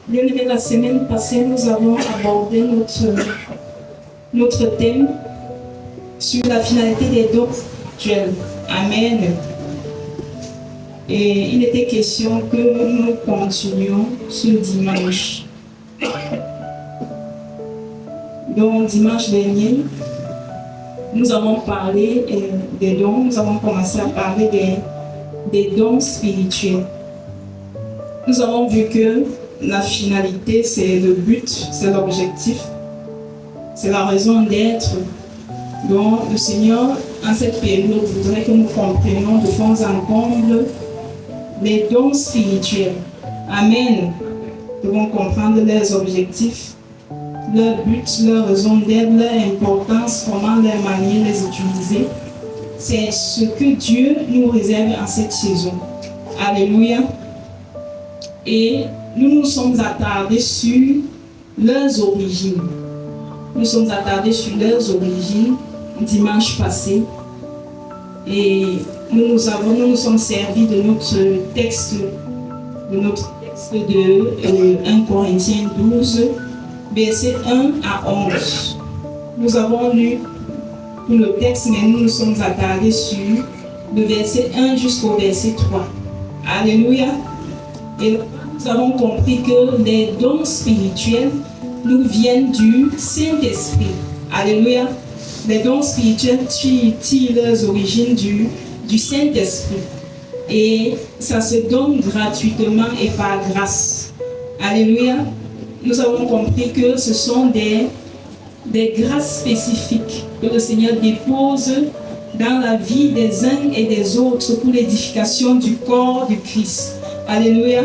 Bien-aimés, la semaine passée, nous avons abordé notre thème sur la finalité des dons spirituels. Amen. Et il était question que nous continuions ce dimanche. Donc, dimanche dernier, nous avons parlé des dons, nous avons commencé à parler des dons spirituels. Nous avons vu que la finalité, c'est le but, c'est l'objectif, c'est la raison d'être. Donc, le Seigneur, en cette période, voudrait que nous comprenions de fond en comble les dons spirituels. Amen. Nous devons comprendre leurs objectifs, leur but, leur raison d'être, leur importance, comment les manier, les utiliser. C'est ce que Dieu nous réserve en cette saison. Alléluia. Et nous nous sommes attardés sur leurs origines. Nous sommes attardés sur leurs origines dimanche passé. Et nous nous sommes servis de notre texte de 1 Corinthiens 12, versets 1 à 11. Nous avons lu tout le texte, mais nous nous sommes attardés sur le verset 1 jusqu'au verset 3. Alléluia. Et nous avons compris que les dons spirituels nous viennent du Saint-Esprit. Alléluia. Les dons spirituels tirent leurs origines du Saint-Esprit. Et ça se donne gratuitement et par grâce. Alléluia. Nous avons compris que ce sont des grâces spécifiques que le Seigneur dépose dans la vie des uns et des autres pour l'édification du corps du Christ. Alléluia.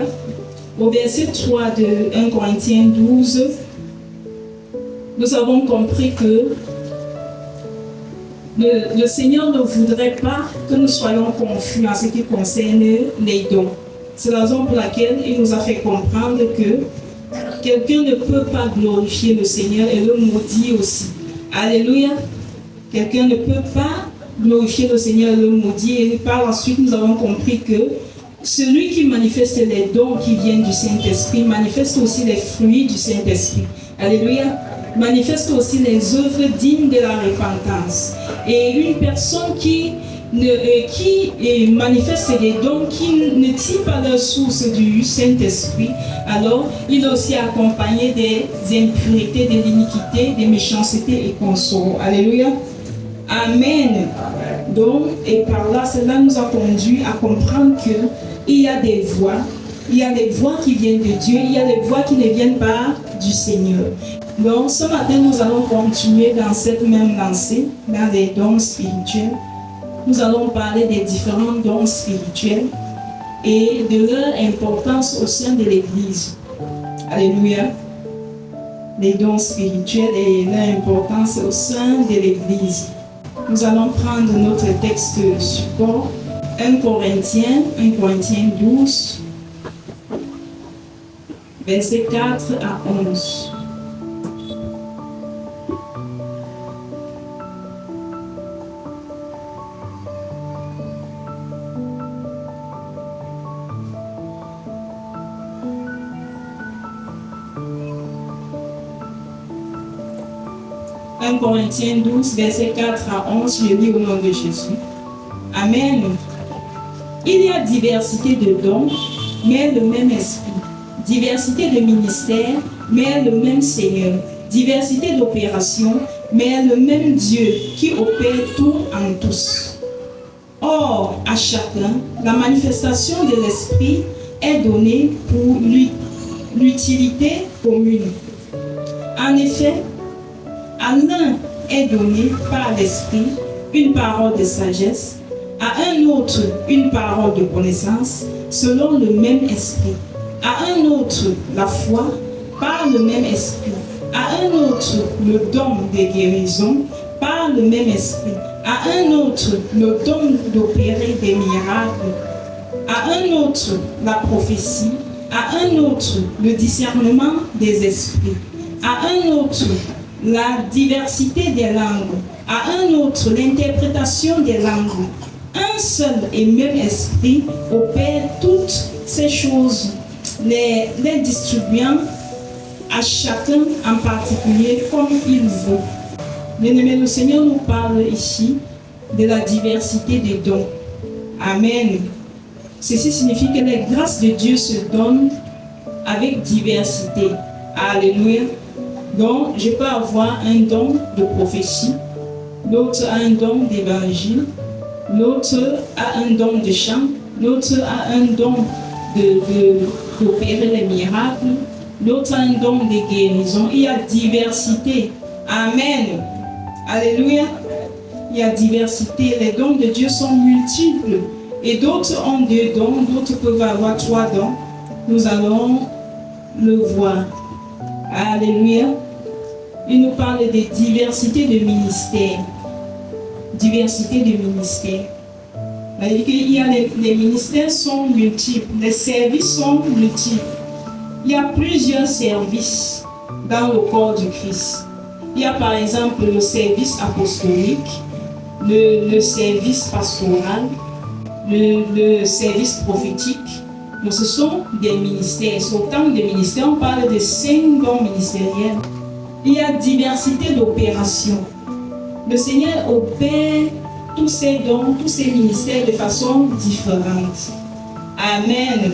Au verset 3 de 1 Corinthiens 12, nous avons compris que le Seigneur ne voudrait pas que nous soyons confus en ce qui concerne les dons. C'est la raison pour laquelle il nous a fait comprendre que quelqu'un ne peut pas glorifier le Seigneur et le maudire aussi. Alléluia. Quelqu'un ne peut pas glorifier le Seigneur et le maudire. Et par la suite, nous avons compris que celui qui manifeste les dons qui viennent du Saint-Esprit manifeste aussi les fruits du Saint-Esprit. Alléluia. Manifeste aussi les œuvres dignes de la repentance. Et une personne qui manifeste les dons qui ne tire pas leur source du Saint-Esprit, alors il est aussi accompagné des impuretés, de l'iniquité, des méchancetés et consorts. Alléluia. Amen. Donc, et par là, cela nous a conduit à comprendre qu'il y a des voix. Il y a des voix qui viennent de Dieu, il y a des voix qui ne viennent pas du Seigneur. Donc, ce matin, nous allons continuer dans cette même lancée, dans les dons spirituels. Nous allons parler des différents dons spirituels et de leur importance au sein de l'Église. Alléluia. Les dons spirituels et leur importance au sein de l'Église. Nous allons prendre notre texte support, 1 Corinthiens 12, versets 4 à 11. Corinthiens 12, versets 4 à 11, je lis au nom de Jésus. Amen. Il y a diversité de dons, mais le même esprit. Diversité de ministères, mais le même Seigneur. Diversité d'opérations, mais le même Dieu qui opère tout en tous. Or, à chacun, la manifestation de l'esprit est donnée pour l'utilité commune. En effet, à l'un est donné par l'Esprit une parole de sagesse, à un autre une parole de connaissance, selon le même Esprit, à un autre la foi par le même Esprit, à un autre le don de guérison par le même Esprit, à un autre le don d'opérer des miracles, à un autre la prophétie, à un autre le discernement des esprits, à un autre la diversité des langues, à un autre l'interprétation des langues. Un seul et même esprit opère toutes ces choses les distribuant à chacun en particulier comme il veut. Bien-aimé, le Seigneur nous parle ici de la diversité des dons. Amen. Ceci signifie que les grâces de Dieu se donnent avec diversité. Alléluia. Donc, je peux avoir un don de prophétie, l'autre a un don d'évangile, l'autre a un don de chant, l'autre a un don d'opérer les miracles, l'autre a un don de guérison. Il y a diversité. Amen. Alléluia. Il y a diversité. Les dons de Dieu sont multiples. Et d'autres ont 2 dons, d'autres peuvent avoir 3 dons. Nous allons le voir. Alléluia. Il nous parle de diversité de ministères. Diversité de ministères. Il y a les ministères sont multiples, les services sont multiples. Il y a plusieurs services dans le corps du Christ. Il y a par exemple le service apostolique, le service pastoral, le service prophétique. Donc ce sont des ministères. C'est autant de ministères. On parle de 5 dons ministériels. Il y a diversité d'opérations. Le Seigneur opère tous ces dons, tous ces ministères de façon différente. Amen.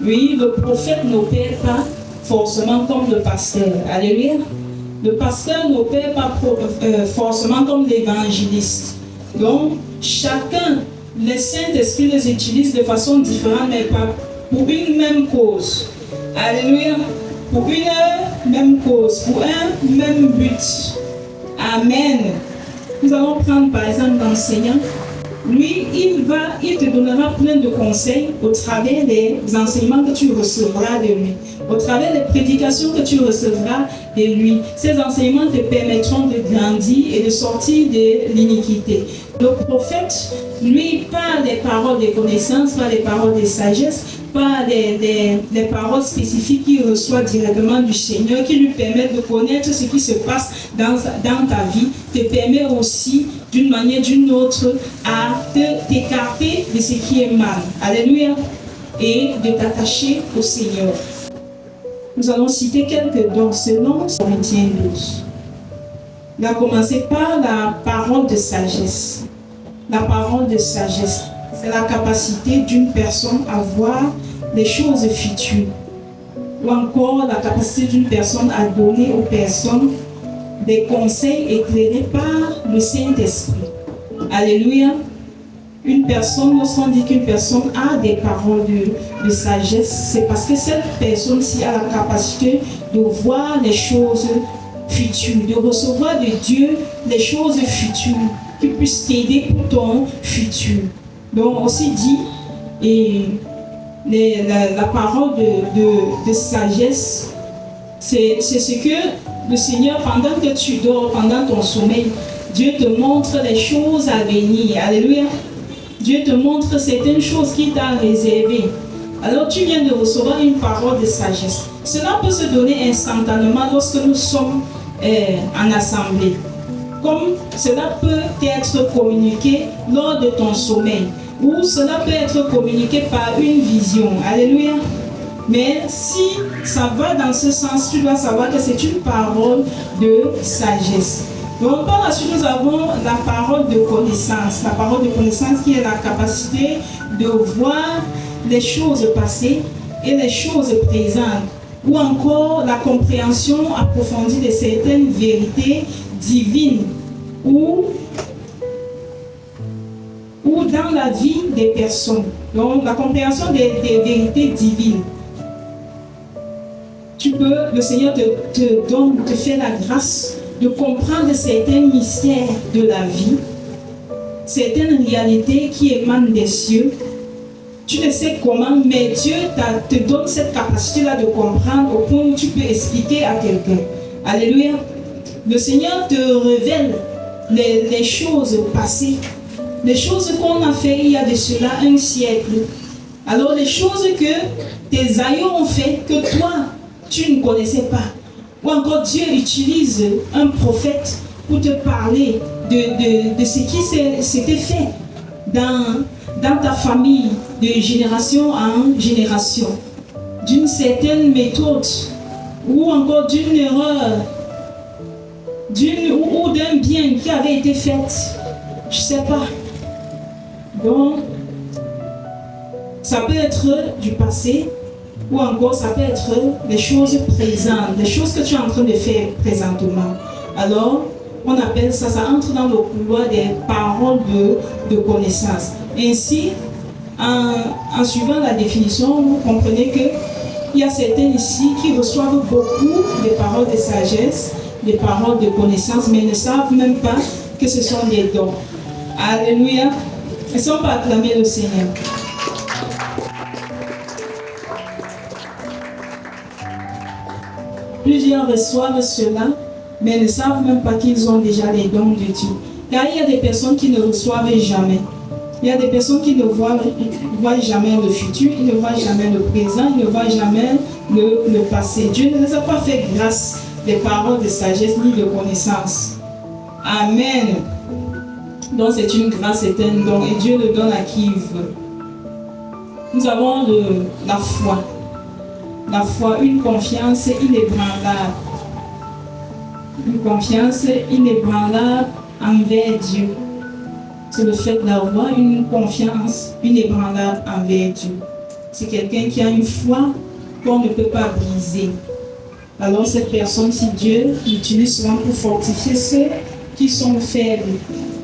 Oui, le prophète n'opère pas forcément comme le pasteur. Alléluia. Le pasteur n'opère pas forcément comme l'évangéliste. Donc, chacun, le Saint-Esprit les utilise de façon différente, mais pas pour une même cause. Alléluia. Pour une même cause, pour un même but. Amen. Nous allons prendre par exemple l'enseignant. Lui, il te donnera plein de conseils au travers des enseignements que tu recevras de lui, au travers des prédications que tu recevras de lui. Ces enseignements te permettront de grandir et de sortir de l'iniquité. Le prophète, lui, parle des paroles de connaissance, pas des paroles de sagesse, pas des paroles spécifiques qu'il reçoit directement du Seigneur, qui lui permettent de connaître ce qui se passe dans ta vie, te permet aussi, d'une manière ou d'une autre, à t'écarter de ce qui est mal. Alléluia. Et de t'attacher au Seigneur. Nous allons citer quelques dons selon Corinthiens 12. Il a commencé par la parole de sagesse. La parole de sagesse, c'est la capacité d'une personne à voir les choses futures. Ou encore la capacité d'une personne à donner aux personnes des conseils éclairés par le Saint-Esprit. Alléluia. Une personne, lorsqu'on dit qu'une personne a des paroles de sagesse, c'est parce que cette personne-ci a la capacité de voir les choses futures, de recevoir de Dieu les choses futures qui puissent t'aider pour ton futur. Donc, aussi dit, et la parole de sagesse, c'est ce que le Seigneur, pendant que tu dors, pendant ton sommeil, Dieu te montre les choses à venir. Alléluia. Dieu te montre certaines choses qu'il t'a réservées. Alors tu viens de recevoir une parole de sagesse. Cela peut se donner instantanément lorsque nous sommes en assemblée. Comme cela peut être communiqué lors de ton sommeil. Ou cela peut être communiqué par une vision. Alléluia. Mais si ça va dans ce sens, tu dois savoir que c'est une parole de sagesse. Donc par la suite, nous avons la parole de connaissance. La parole de connaissance qui est la capacité de voir les choses passées et les choses présentes. Ou encore la compréhension approfondie de certaines vérités divines ou dans la vie des personnes. Donc la compréhension des vérités divines. Le Seigneur te fait la grâce de comprendre certains mystères de la vie, certaines réalités qui émanent des cieux. Tu ne sais comment, mais Dieu te donne cette capacité-là de comprendre au point où tu peux expliquer à quelqu'un. Alléluia. Le Seigneur te révèle les choses passées, les choses qu'on a fait il y a de cela un siècle. Alors les choses que tes aïeux ont fait, que toi, tu ne connaissais pas. Ou encore Dieu utilise un prophète pour te parler de ce qui s'était fait dans ta famille de génération en génération. d'une certaine méthode ou encore d'une erreur ou d'un bien qui avait été fait. Je ne sais pas. Donc, ça peut être du passé ou encore ça peut être des choses présentes, des choses que tu es en train de faire présentement. Alors, on appelle ça, ça entre dans le couloir des paroles de connaissance. Ainsi, en suivant la définition, vous comprenez qu'il y a certains ici qui reçoivent beaucoup de paroles de sagesse, des paroles de connaissance, mais ne savent même pas que ce sont des dons. Alléluia. Est-ce qu'on peut acclamer le Seigneur? Plusieurs reçoivent cela, mais ne savent même pas qu'ils ont déjà les dons de Dieu. Car il y a des personnes qui ne reçoivent jamais. Il y a des personnes qui ne voient jamais le futur, ils ne voient jamais le présent, ils ne voient jamais le passé. Dieu ne les a pas fait grâce des paroles de sagesse ni de connaissance. Amen. Donc c'est une grâce, c'est un don et Dieu le donne à qui il veut. Nous avons la foi. La foi, une confiance inébranlable. Une confiance inébranlable envers Dieu. C'est le fait d'avoir une confiance inébranlable envers Dieu. C'est quelqu'un qui a une foi qu'on ne peut pas briser. Alors cette personne, si Dieu l'utilise souvent pour fortifier ceux qui sont faibles.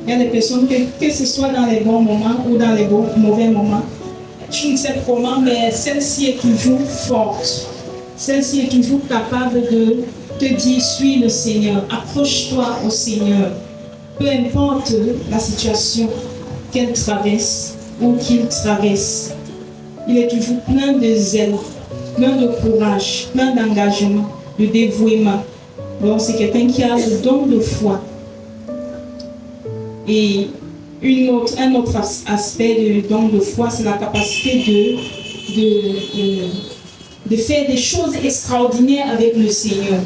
Il y a des personnes que ce soit dans les bons moments ou dans les mauvais moments, tu ne sais comment, mais celle-ci est toujours forte. Celle-ci est toujours capable de te dire, suis le Seigneur, accroche-toi au Seigneur. Peu importe la situation qu'elle traverse ou qu'il traverse, il est toujours plein de zèle, plein de courage, plein d'engagement, de dévouement. Donc c'est quelqu'un qui a le don de foi. Et un autre aspect du don de foi, c'est la capacité de faire des choses extraordinaires avec le Seigneur.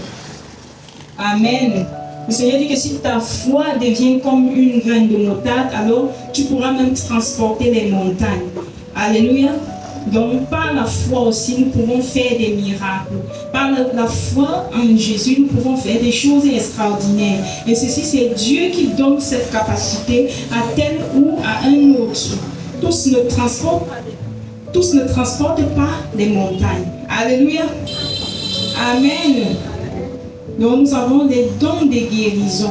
Amen. Le Seigneur dit que si ta foi devient comme une graine de moutarde, alors tu pourras même transporter les montagnes. Alléluia. Donc par la foi aussi, nous pouvons faire des miracles. Par la foi en Jésus, nous pouvons faire des choses extraordinaires. Et ceci, c'est Dieu qui donne cette capacité à tel ou à un autre. Tous ne transportent pas des montagnes. Alléluia. Amen. Donc nous avons les dons de guérison.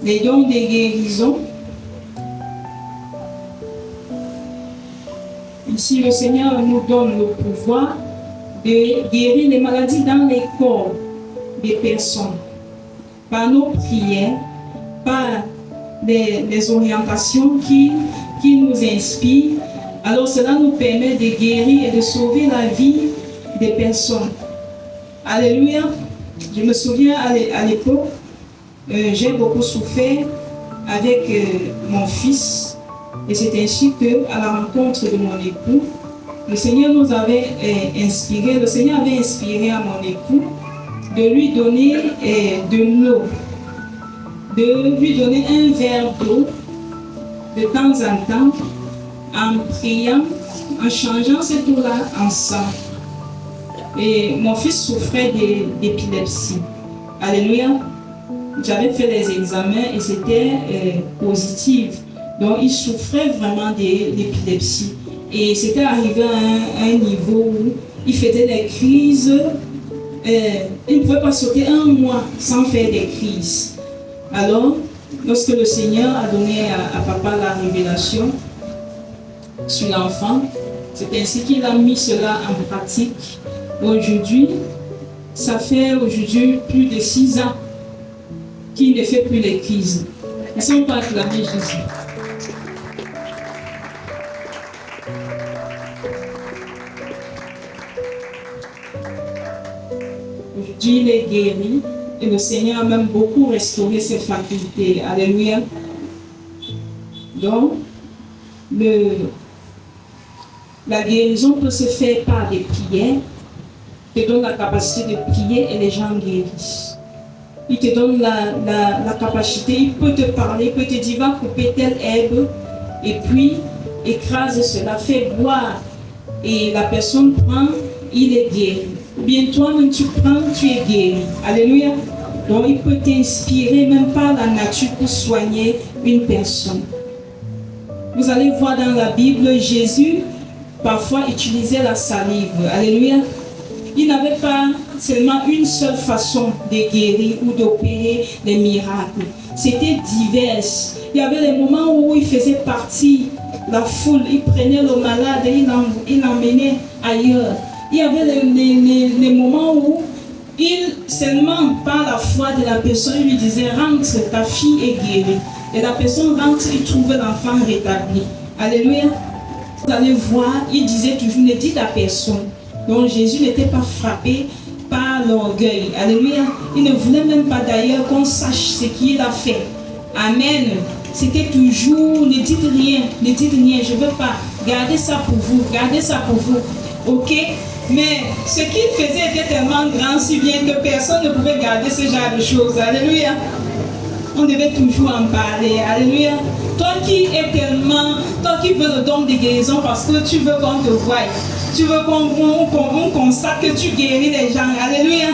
Les dons de guérison. Ici, le Seigneur nous donne le pouvoir de guérir les maladies dans les corps des personnes. Par nos prières, par les orientations qui nous inspirent. Alors cela nous permet de guérir et de sauver la vie des personnes. Alléluia. Je me souviens à l'époque, j'ai beaucoup souffert avec mon fils. Et c'est ainsi qu'à la rencontre de mon époux, le Seigneur nous avait inspiré, le Seigneur avait inspiré à mon époux de lui donner de l'eau, de lui donner un verre d'eau de temps en temps, en priant, en changeant cette eau-là en sang. Et mon fils souffrait d'épilepsie. Alléluia. J'avais fait les examens et c'était positif. Donc il souffrait vraiment d'épilepsie. Et c'était arrivé à un niveau où il faisait des crises. Il ne pouvait pas sauter un mois sans faire des crises. Alors, lorsque le Seigneur a donné à papa la révélation sur l'enfant, c'est ainsi qu'il a mis cela en pratique. Aujourd'hui, ça fait aujourd'hui plus de 6 ans qu'il ne fait plus les crises. Est-ce qu'on peut acclamer Jésus? Aujourd'hui, il est guéri et le Seigneur a même beaucoup restauré ses facultés. Alléluia. Donc, la guérison peut se faire par des prières. Il te donne la capacité de prier et les gens guérissent. Il te donne la capacité, il peut te parler, il peut te dire va couper telle herbe et puis écrase cela, fais boire. Et la personne prend il est guéri. Ou bien toi-même tu prends, tu es guéri. Alléluia. Donc il peut t'inspirer même par la nature pour soigner une personne. Vous allez voir dans la Bible, Jésus parfois utilisait la salive. Alléluia. Il n'avait pas seulement une seule façon de guérir ou d'opérer des miracles. C'était divers. Il y avait des moments où il faisait partie de la foule. Il prenait le malade et il l'emmenait ailleurs. Il y avait les moments où il, seulement par la foi de la personne, il lui disait rentre, ta fille est guérie. Et la personne rentre, il trouve l'enfant rétabli. Alléluia. Vous allez voir, il disait toujours, ne dites à personne. Donc Jésus n'était pas frappé par l'orgueil. Alléluia. Il ne voulait même pas d'ailleurs qu'on sache ce qu'il a fait. Amen. C'était toujours, ne dites rien, je ne veux pas. Gardez ça pour vous, gardez ça pour vous. Ok? Mais ce qu'il faisait était tellement grand, si bien que personne ne pouvait garder ce genre de choses. Alléluia. On devait toujours en parler. Alléluia. Toi qui veux le don de guérison parce que tu veux qu'on te voie. Tu veux qu'on constate que tu guéris les gens. Alléluia.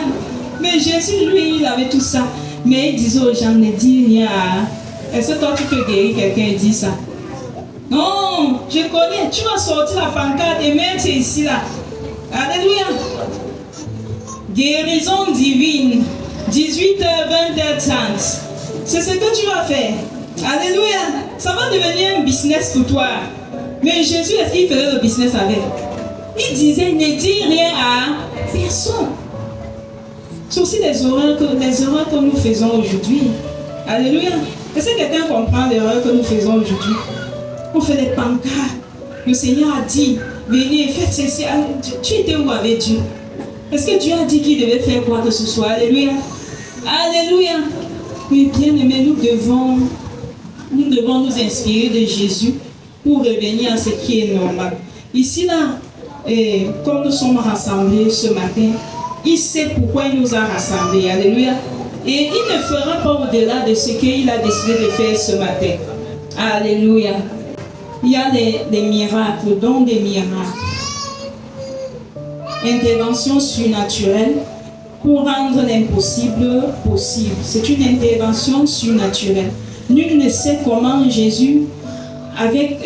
Mais Jésus, lui, il avait tout ça. Mais il disait aux gens, ne dis rien. Est-ce que toi, tu peux guérir quelqu'un et dire ça? Non, je connais. Tu vas sortir la pancarte et mettre ici, là. Alléluia. Guérison divine. 18h, 20h30. C'est ce que tu vas faire. Alléluia. Ça va devenir un business pour toi. Mais Jésus, est-ce qu'il faisait le business avec? Il disait, ne dis rien à personne. C'est aussi les erreurs que nous faisons aujourd'hui. Alléluia. Est-ce que quelqu'un comprend l'erreur que nous faisons aujourd'hui? On fait des pancartes. Le Seigneur a dit, venez, faites ceci. Tu étais où avec Dieu? Est-ce que Dieu a dit qu'il devait faire quoi que ce soit? Alléluia. Alléluia. Mais bien aimés, nous devons nous inspirer de Jésus pour revenir à ce qui est normal. Ici, là, comme nous sommes rassemblés ce matin, il sait pourquoi il nous a rassemblés. Alléluia. Et il ne fera pas au-delà de ce qu'il a décidé de faire ce matin. Alléluia. Il y a des miracles, donc des miracles. Intervention surnaturelle pour rendre l'impossible possible. C'est une intervention surnaturelle. Nul ne sait comment Jésus, avec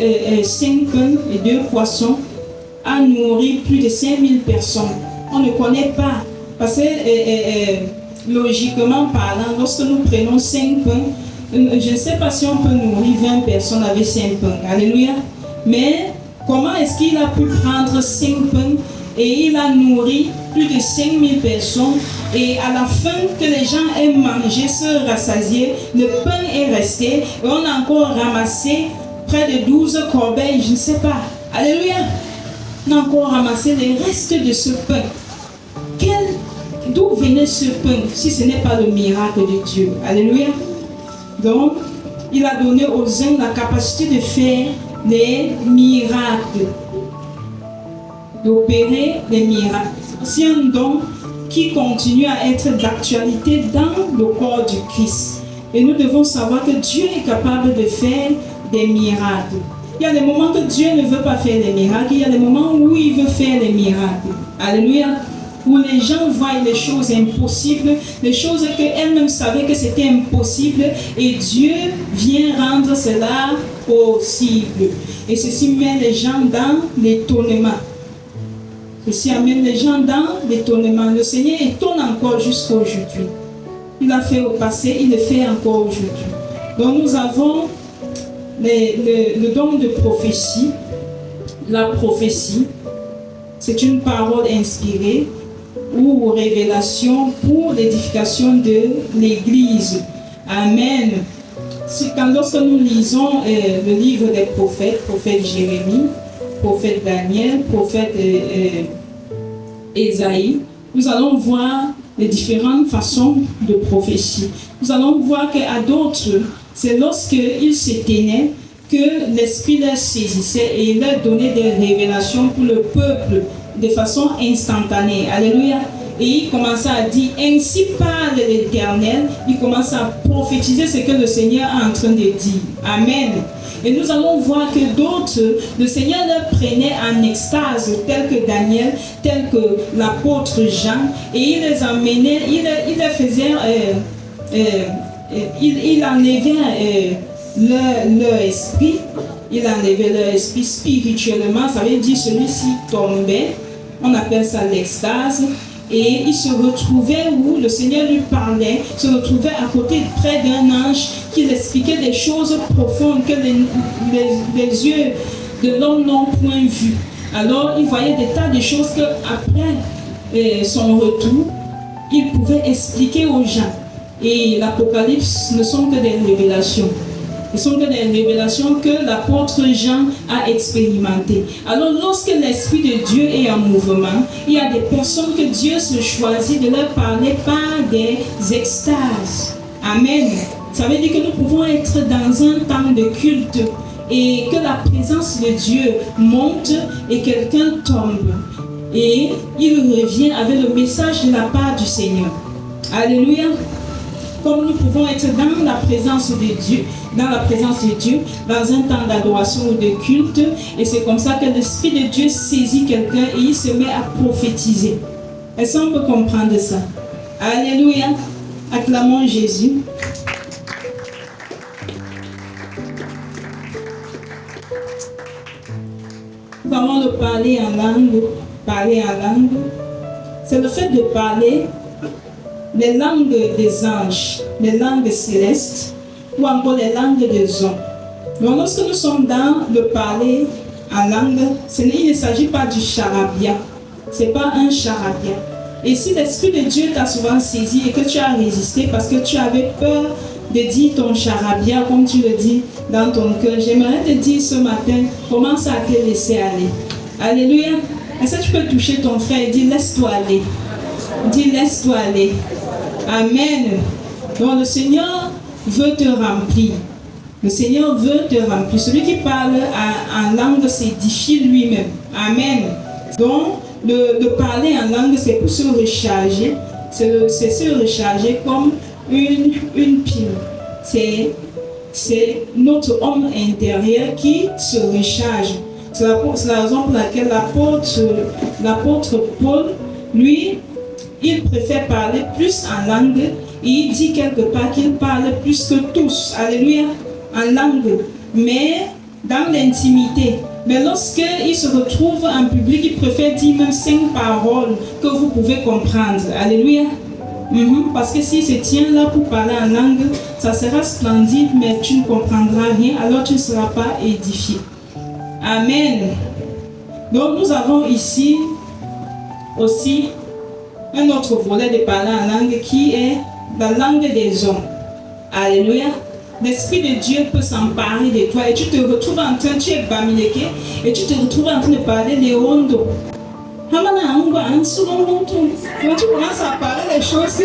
5 pains et 2 poissons, a nourri plus de 5000 personnes. On ne connaît pas. Parce que, logiquement parlant, lorsque nous prenons 5 pains, je ne sais pas si on peut nourrir 20 personnes avec 5 pains. Alléluia. Mais comment est-ce qu'il a pu prendre 5 pains et il a nourri plus de 5000 personnes et à la fin que les gens aient mangé, se rassasier, le pain est resté et on a encore ramassé près de 12 corbeilles, je ne sais pas. Alléluia. On a encore ramassé les restes de ce pain. D'où venait ce pain si ce n'est pas le miracle de Dieu? Alléluia. Donc, il a donné aux uns la capacité de faire des miracles, d'opérer des miracles. C'est un don qui continue à être d'actualité dans le corps du Christ. Et nous devons savoir que Dieu est capable de faire des miracles. Il y a des moments que Dieu ne veut pas faire des miracles. Il y a des moments où il veut faire des miracles. Alléluia. Où les gens voient les choses impossibles, les choses qu'elles-mêmes savaient que c'était impossible, et Dieu vient rendre cela possible. Et ceci met les gens dans l'étonnement. Ceci amène les gens dans l'étonnement. Le Seigneur étonne encore jusqu'à aujourd'hui. Il l'a fait au passé, il le fait encore aujourd'hui. Donc nous avons le don de prophétie. La prophétie, c'est une parole inspirée ou révélation pour l'édification de l'Église. Amen. Lorsque nous lisons le livre des prophètes, prophète Jérémie, prophète Daniel, prophète Ésaïe, nous allons voir les différentes façons de prophétie. Nous allons voir qu'à d'autres, c'est lorsqu'ils s'éteignaient que l'Esprit leur saisissait et leur donnait des révélations pour le peuple de façon instantanée. Alléluia. Et il commence à dire, ainsi parle l'Éternel. Il commence à prophétiser ce que le Seigneur est en train de dire. Amen. Et nous allons voir que d'autres, le Seigneur les prenait en extase, tel que Daniel, tel que l'apôtre Jean, et il les emmenait, il les faisait, il enlevait leur esprit, il enlevait leur esprit spirituellement, ça veut dire celui-ci tombait, on appelle ça l'extase. Et il se retrouvait où le Seigneur lui parlait, se retrouvait à côté, près d'un ange qui lui expliquait des choses profondes que les yeux de l'homme n'ont point vues. Alors il voyait des tas de choses qu'après son retour, il pouvait expliquer aux gens. Et l'Apocalypse ne sont que des révélations. Ce sont des révélations que l'apôtre Jean a expérimentées. Alors, lorsque l'Esprit de Dieu est en mouvement, il y a des personnes que Dieu se choisit de leur parler par des extases. Amen. Ça veut dire que nous pouvons être dans un temps de culte et que la présence de Dieu monte et quelqu'un tombe. Et il revient avec le message de la part du Seigneur. Alléluia. Comme nous pouvons être dans la présence de Dieu, dans un temps d'adoration ou de culte, et c'est comme ça que l'Esprit de Dieu saisit quelqu'un et il se met à prophétiser. Est-ce qu'on peut comprendre ça? Alléluia. Acclamons Jésus. Nous allons le parler en langue. Parler en langue, c'est le fait de parler les langues des anges, les langues célestes, ou encore les langues des hommes. Donc lorsque nous sommes dans le parler en langue, il ne s'agit pas du charabia. Ce n'est pas un charabia. Et si l'Esprit de Dieu t'a souvent saisi et que tu as résisté parce que tu avais peur de dire ton charabia, comme tu le dis dans ton cœur, j'aimerais te dire ce matin, commence à te laisser aller. Alléluia. Est-ce que tu peux toucher ton frère et dire laisse-toi aller? Dis laisse-toi aller. Amen. Donc le Seigneur veut te remplir. Le Seigneur veut te remplir. Celui qui parle en langue s'édifie lui-même. Amen. Donc le parler en langue, c'est pour se recharger. C'est se recharger comme une pile. C'est notre homme intérieur qui se recharge. C'est la raison pour laquelle l'apôtre Paul, lui, il préfère parler plus en langue et il dit quelque part qu'il parle plus que tous. Alléluia. En langue. Mais dans l'intimité. Mais lorsqu'il se retrouve en public, il préfère dire même 5 paroles que vous pouvez comprendre. Alléluia. Parce que s'il se tient là pour parler en langue, ça sera splendide, mais tu ne comprendras rien, alors tu ne seras pas édifié. Amen. Donc nous avons ici aussi un autre volet de parler en langue qui est la langue des hommes. Alléluia. L'Esprit de Dieu peut s'emparer de toi et tu te retrouves en train, tu es bamileke et tu te retrouves en train de parler les rondo. Tu commences à parler les choses.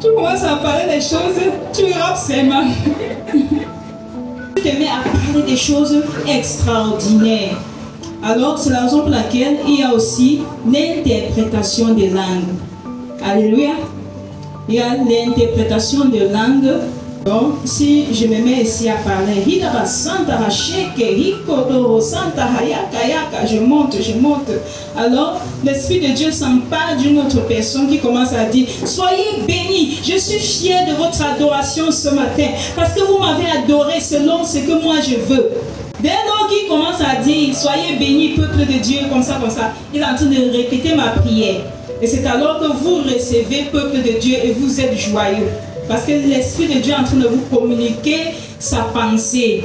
Tu commences à parler des choses, tu rappes seulement. Tu te mets à parler des choses extraordinaires. Alors, c'est la raison pour laquelle il y a aussi l'interprétation des langues. Alléluia. Il y a l'interprétation des langues. Donc, si je me mets ici à parler, je monte. Alors, l'Esprit de Dieu s'empare d'une autre personne qui commence à dire, soyez bénis, je suis fier de votre adoration ce matin, parce que vous m'avez adoré selon ce que moi je veux. Dès lors qu'il commence à dire, soyez bénis, peuple de Dieu, comme ça, il est en train de répéter ma prière. Et c'est alors que vous recevez, peuple de Dieu, et vous êtes joyeux. Parce que l'Esprit de Dieu est en train de vous communiquer sa pensée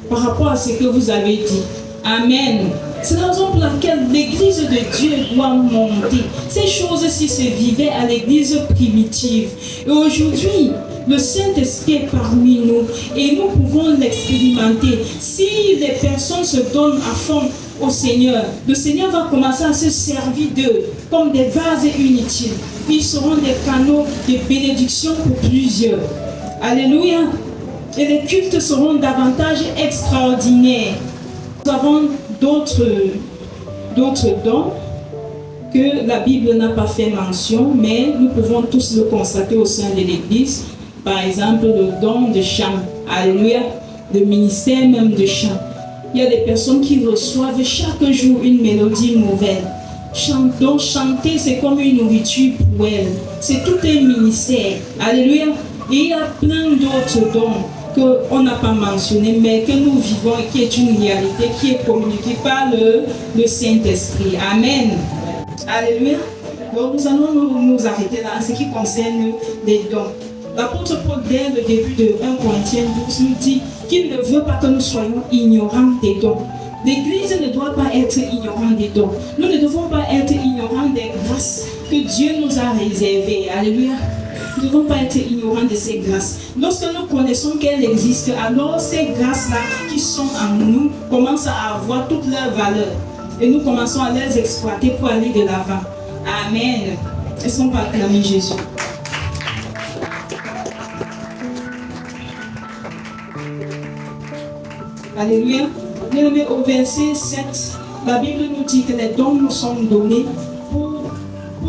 par rapport à ce que vous avez dit. Amen. C'est la raison pour laquelle l'Église de Dieu doit monter. Ces choses-ci se vivaient à l'Église primitive. Et aujourd'hui, le Saint-Esprit est parmi nous et nous pouvons l'expérimenter. Si les personnes se donnent à fond au Seigneur, le Seigneur va commencer à se servir d'eux comme des vases inutiles. Ils seront des canaux de bénédiction pour plusieurs. Alléluia. Et les cultes seront davantage extraordinaires. Nous avons d'autres d'autres dons que la Bible n'a pas fait mention, mais nous pouvons tous le constater au sein de l'Église. Par exemple, le don de chant. Alléluia. Le ministère même de chant. Il y a des personnes qui reçoivent chaque jour une mélodie nouvelle. Donc chanter, c'est comme une nourriture pour elles. C'est tout un ministère. Alléluia. Et il y a plein d'autres dons qu'on n'a pas mentionnés, mais que nous vivons et qui est une réalité qui est communiquée par le Saint-Esprit. Amen. Alléluia. Donc nous allons nous arrêter là en ce qui concerne les dons. L'apôtre Paul, dès le début de 1 Corinthiens 12, nous dit qu'il ne veut pas que nous soyons ignorants des dons. L'Église ne doit pas être ignorante des dons. Nous ne devons pas être ignorants des grâces que Dieu nous a réservées. Alléluia. Nous ne devons pas être ignorants de ces grâces. Lorsque nous connaissons qu'elles existent, alors ces grâces-là qui sont en nous commencent à avoir toute leur valeur. Et nous commençons à les exploiter pour aller de l'avant. Amen. Est-ce qu'on peut acclamer Jésus? Alléluia. Bien-aimés, au verset 7, la Bible nous dit que les dons nous sont donnés pour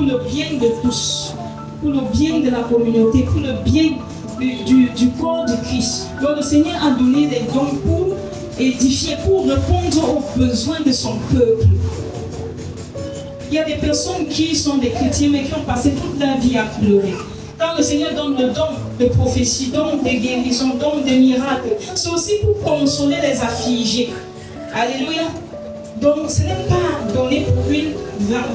le bien de tous, pour le bien de la communauté, pour le bien du corps de Christ. Donc le Seigneur a donné les dons pour édifier, pour répondre aux besoins de son peuple. Il y a des personnes qui sont des chrétiens mais qui ont passé toute leur vie à pleurer. Quand le Seigneur donne le don de prophétie, don de guérison, don de miracles, c'est aussi pour consoler les affligés. Alléluia. Donc ce n'est pas donné pour une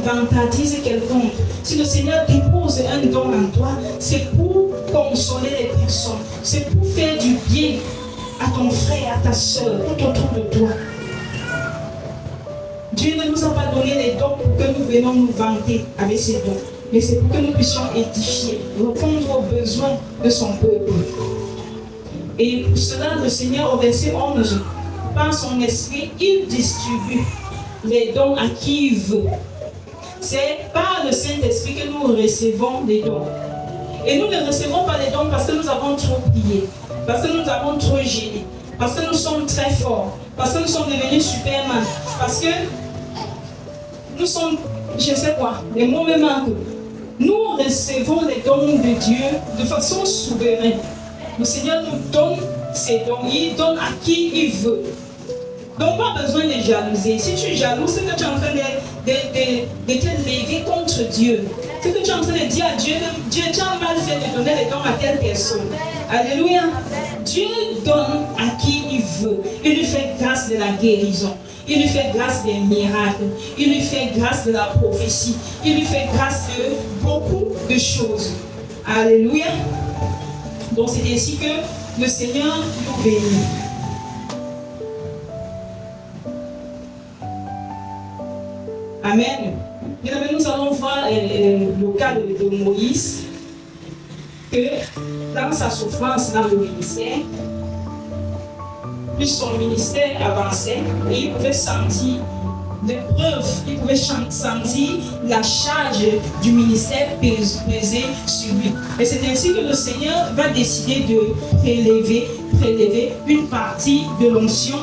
vantardise quelconque. Si le Seigneur dépose un don en toi, c'est pour consoler les personnes. C'est pour faire du bien à ton frère, à ta soeur, tout autour de toi. Dieu ne nous a pas donné les dons pour que nous venions nous vanter avec ces dons. Mais c'est pour que nous puissions édifier, répondre aux besoins de son peuple. Et pour cela, le Seigneur, au verset 11, par son esprit, il distribue les dons à qui il veut. C'est par le Saint-Esprit que nous recevons les dons. Et nous ne recevons pas les dons parce que nous avons trop prié, parce que nous avons trop gêné, parce que nous sommes très forts, parce que nous sommes devenus Superman, parce que nous sommes, je ne sais quoi, les mots me manquent. Nous recevons les dons de Dieu de façon souveraine. Le Seigneur nous donne ses dons. Il donne à qui il veut. Donc, pas besoin de jalouser. Si tu es jaloux, c'est que tu es en train de te lever contre Dieu. C'est que tu es en train de dire à Dieu, Dieu, tu as mal fait de donner les dons à telle personne. Alléluia. Dieu donne à qui il veut. Il lui fait grâce de la guérison. Il lui fait grâce des miracles. Il lui fait grâce de la prophétie. Il lui fait grâce de beaucoup de choses. Alléluia. Donc c'est ainsi que le Seigneur nous bénit. Amen. Nous allons voir le cas de Moïse, que dans sa souffrance dans le ministère, puis son ministère avançait et il pouvait sentir l'épreuve, il pouvait sentir la charge du ministère peser sur lui. Et c'est ainsi que le Seigneur va décider de prélever une partie de l'onction,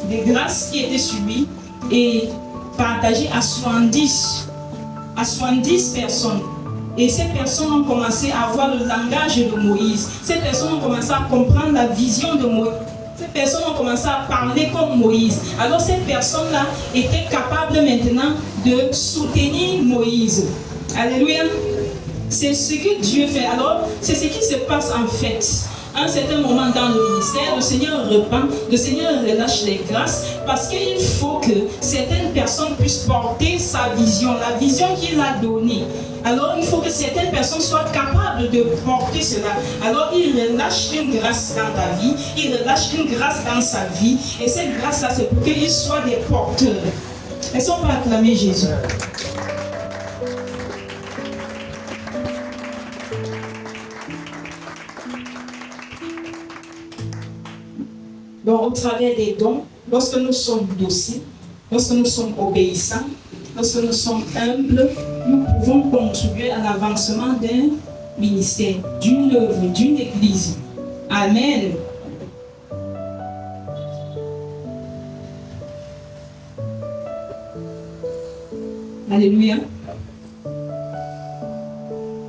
des grâces qui étaient sur lui et partager à 70 personnes. Et ces personnes ont commencé à avoir le langage de Moïse. Ces personnes ont commencé à comprendre la vision de Moïse. Ces personnes ont commencé à parler comme Moïse. Alors ces personnes-là étaient capables maintenant de soutenir Moïse. Alléluia. C'est ce que Dieu fait. Alors, c'est ce qui se passe en fait. À un certain moment dans le ministère, le Seigneur repent, le Seigneur relâche les grâces parce qu'il faut que certaines personnes puissent porter sa vision, la vision qu'il a donnée. Alors il faut que certaines personnes soient capables de porter cela. Alors il relâche une grâce dans ta vie, il relâche une grâce dans sa vie. Et cette grâce-là, c'est pour qu'ils soient des porteurs. Est-ce qu'on peut acclamer Jésus? Donc, au travers des dons, lorsque nous sommes dociles, lorsque nous sommes obéissants, lorsque nous sommes humbles, nous pouvons contribuer à l'avancement d'un ministère, d'une œuvre, d'une église. Amen. Alléluia.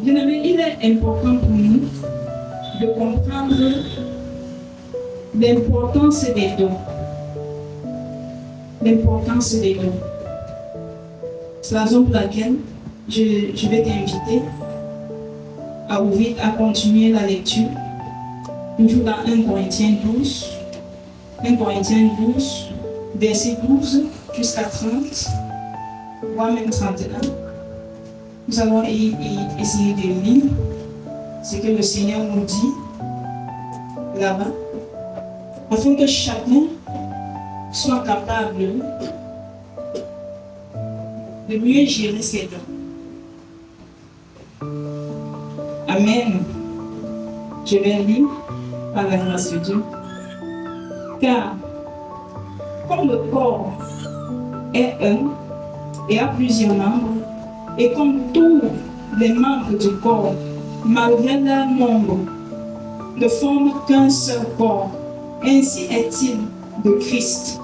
Bien-aimés, il est important pour nous de comprendre l'importance des dons. L'importance des dons. C'est la raison pour laquelle je vais t'inviter à continuer la lecture. Toujours dans 1 Corinthiens 12. 1 Corinthiens 12, verset 12 jusqu'à 30, voire même 31. Nous allons essayer de lire ce que le Seigneur nous dit là-bas, afin que chacun soit capable de mieux gérer ses dons. Amen. Je vais lire par la grâce de Dieu. Car, comme le corps est un et a plusieurs membres, et comme tous les membres du corps, malgré leur nombre, ne forment qu'un seul corps, ainsi est-il de Christ.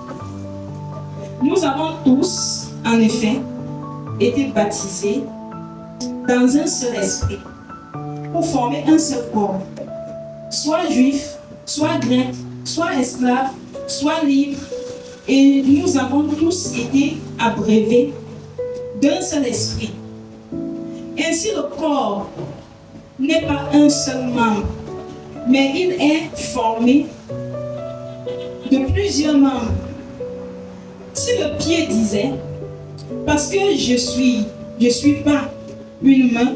Nous avons tous, en effet, été baptisés dans un seul esprit, pour former un seul corps, soit juif, soit grec, soit esclave, soit libre, et nous avons tous été abreuvés d'un seul esprit. Ainsi le corps n'est pas un seul membre, mais il est formé de plusieurs membres. Si le pied disait, parce que je suis pas une main,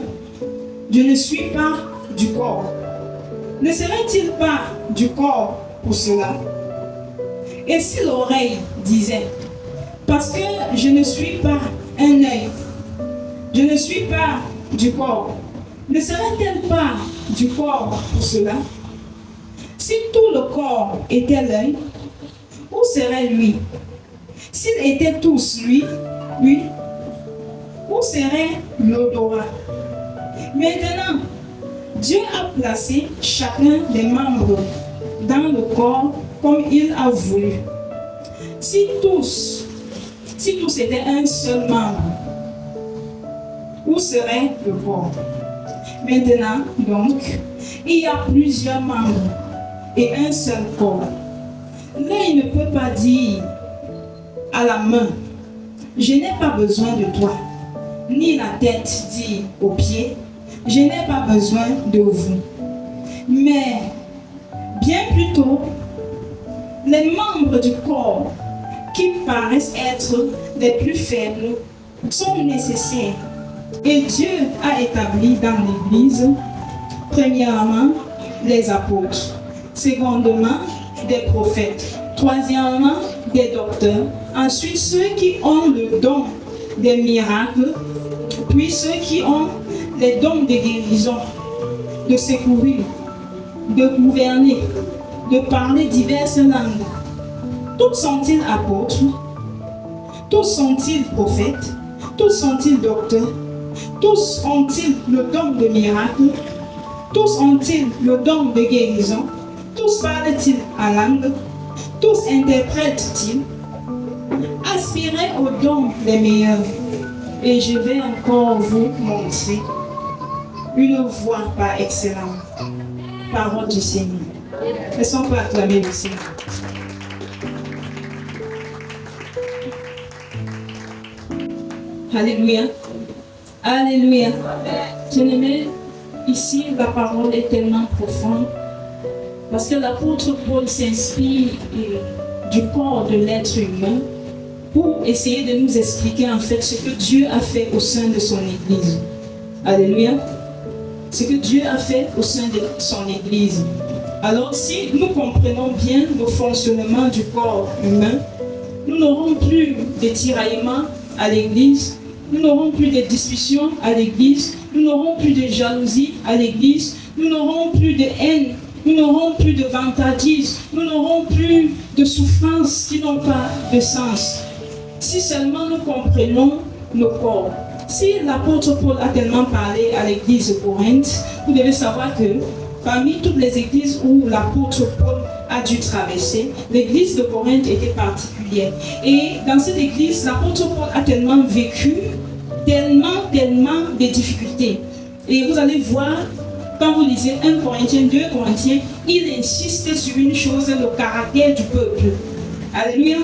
je ne suis pas du corps, ne serait-il pas du corps pour cela? Et si l'oreille disait, parce que je ne suis pas un œil, je ne suis pas du corps, ne serait-elle pas du corps pour cela? Si tout le corps était l'œil, où serait lui? S'ils étaient tous lui, où serait l'odorat? Maintenant, Dieu a placé chacun des membres dans le corps comme il a voulu. Si tous étaient un seul membre, où serait le corps? Maintenant, donc, il y a plusieurs membres et un seul corps. L'œil ne peut pas dire à la main, je n'ai pas besoin de toi, ni la tête dire aux pieds, je n'ai pas besoin de vous. Mais, bien plutôt, les membres du corps qui paraissent être les plus faibles sont nécessaires. Et Dieu a établi dans l'Église, premièrement, les apôtres, secondement, des prophètes, troisièmement, des docteurs, ensuite ceux qui ont le don des miracles, puis ceux qui ont les dons de guérison, de secourir, de gouverner, de parler diverses langues. Tous sont-ils apôtres? Tous sont-ils prophètes? Tous sont-ils docteurs? Tous ont-ils le don de miracles? Tous ont-ils le don de guérison? Tous parlent-ils en langue? Tous interprètent-ils? Aspirez aux dons les meilleurs. Et je vais encore vous montrer une voie par excellence. Parole du Seigneur. Laissons pas acclamer le Seigneur. Alléluia. Alléluia. Bien-aimés, ici la parole est tellement profonde parce que l'apôtre Paul s'inspire du corps de l'être humain pour essayer de nous expliquer en fait ce que Dieu a fait au sein de son Église. Alléluia. Ce que Dieu a fait au sein de son Église. Alors si nous comprenons bien le fonctionnement du corps humain, nous n'aurons plus de tiraillements à l'Église, nous n'aurons plus de discussions à l'Église, nous n'aurons plus de jalousie à l'Église, nous n'aurons plus de haine, nous n'aurons plus de vantardises, nous n'aurons plus de souffrances qui n'ont pas de sens. Si seulement nous comprenons nos corps. Si l'apôtre Paul a tellement parlé à l'église de Corinthe, vous devez savoir que parmi toutes les églises où l'apôtre Paul a dû traverser, l'église de Corinthe était particulière. Et dans cette église, l'apôtre Paul a tellement vécu des difficultés. Et vous allez voir, quand vous lisez 1 Corinthiens, 2 Corinthiens, il insiste sur une chose, le caractère du peuple. Alléluia.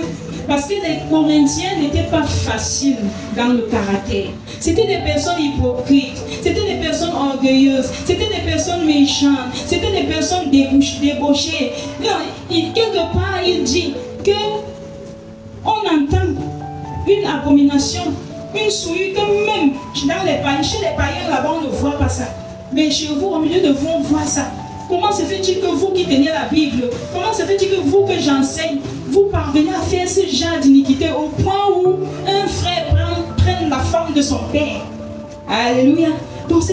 Parce que les Corinthiens n'étaient pas faciles dans le caractère. C'était des personnes hypocrites, c'était des personnes orgueilleuses, c'était des personnes méchantes, c'était des personnes débauchées. Quelque part, il dit que on entend une abomination, une souillure que même dans les païens, chez les païens là-bas, on ne voit pas ça. Mais chez vous, au milieu de vous, on voit ça. Comment se fait-il que vous qui tenez la Bible, comment se fait-il que vous que j'enseigne, vous parvenez à faire ce genre d'iniquité au point où un frère prenne la forme de son père? Alléluia. Donc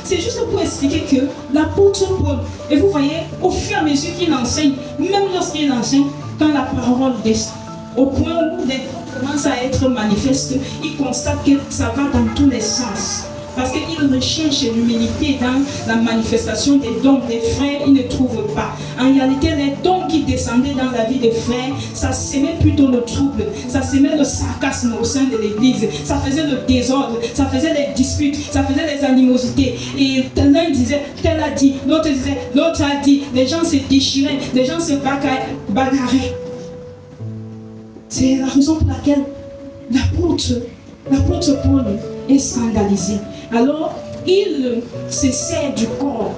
c'est juste pour expliquer que l'apôtre Paul, et vous voyez, au fur et à mesure qu'il enseigne, même lorsqu'il enseigne, quand la parole descend, au point où les dons commencent à être manifestes, il constate que ça va dans tous les sens. Parce qu'il recherche l'humilité dans la manifestation des dons des frères, il ne trouve pas. En réalité, les dons qui descendaient dans la vie des frères, ça semait plutôt le trouble, ça semait le sarcasme au sein de l'église, ça faisait le désordre, ça faisait les disputes, ça faisait les animosités. Et l'un disait, tel a dit, l'autre disait, l'autre a dit, les gens se déchiraient, les gens se bagarraient. C'est la raison pour laquelle l'apôtre Paul est scandalisé. Alors, il se sert du corps,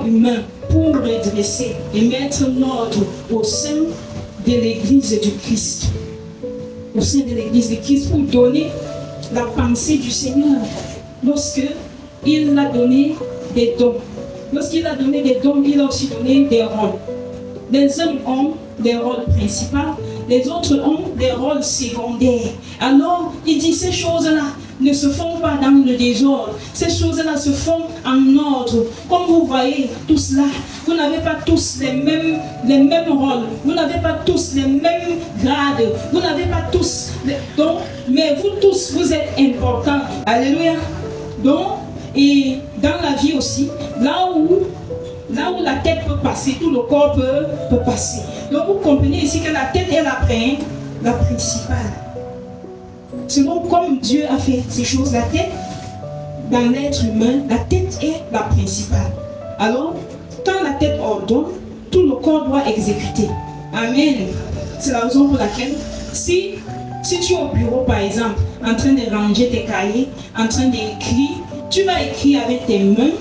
humain pour redresser et mettre l'ordre au sein de l'église du Christ. Au sein de l'église du Christ pour donner la pensée du Seigneur. Lorsqu'il a donné des dons, il a aussi donné des rôles. Les hommes ont des rôles principaux, les autres ont des rôles secondaires. Alors, il dit ces choses-là ne se font pas dans le désordre. Ces choses-là se font en ordre. Comme vous voyez, tous là, vous n'avez pas tous les mêmes rôles. Vous n'avez pas tous les mêmes grades. Vous n'avez pas tous les dons. Mais vous tous, vous êtes importants. Alléluia. Donc, et dans la vie aussi, là où la tête peut passer, tout le corps peut passer. Donc vous comprenez ici que la tête est la principale. Selon comme Dieu a fait ces choses, la tête, dans l'être humain, la tête est la principale. Alors, quand la tête ordonne, tout le corps doit exécuter. Amen. C'est la raison pour laquelle, si tu es au bureau, par exemple, en train de ranger tes cahiers, en train d'écrire, tu vas écrire avec tes mains.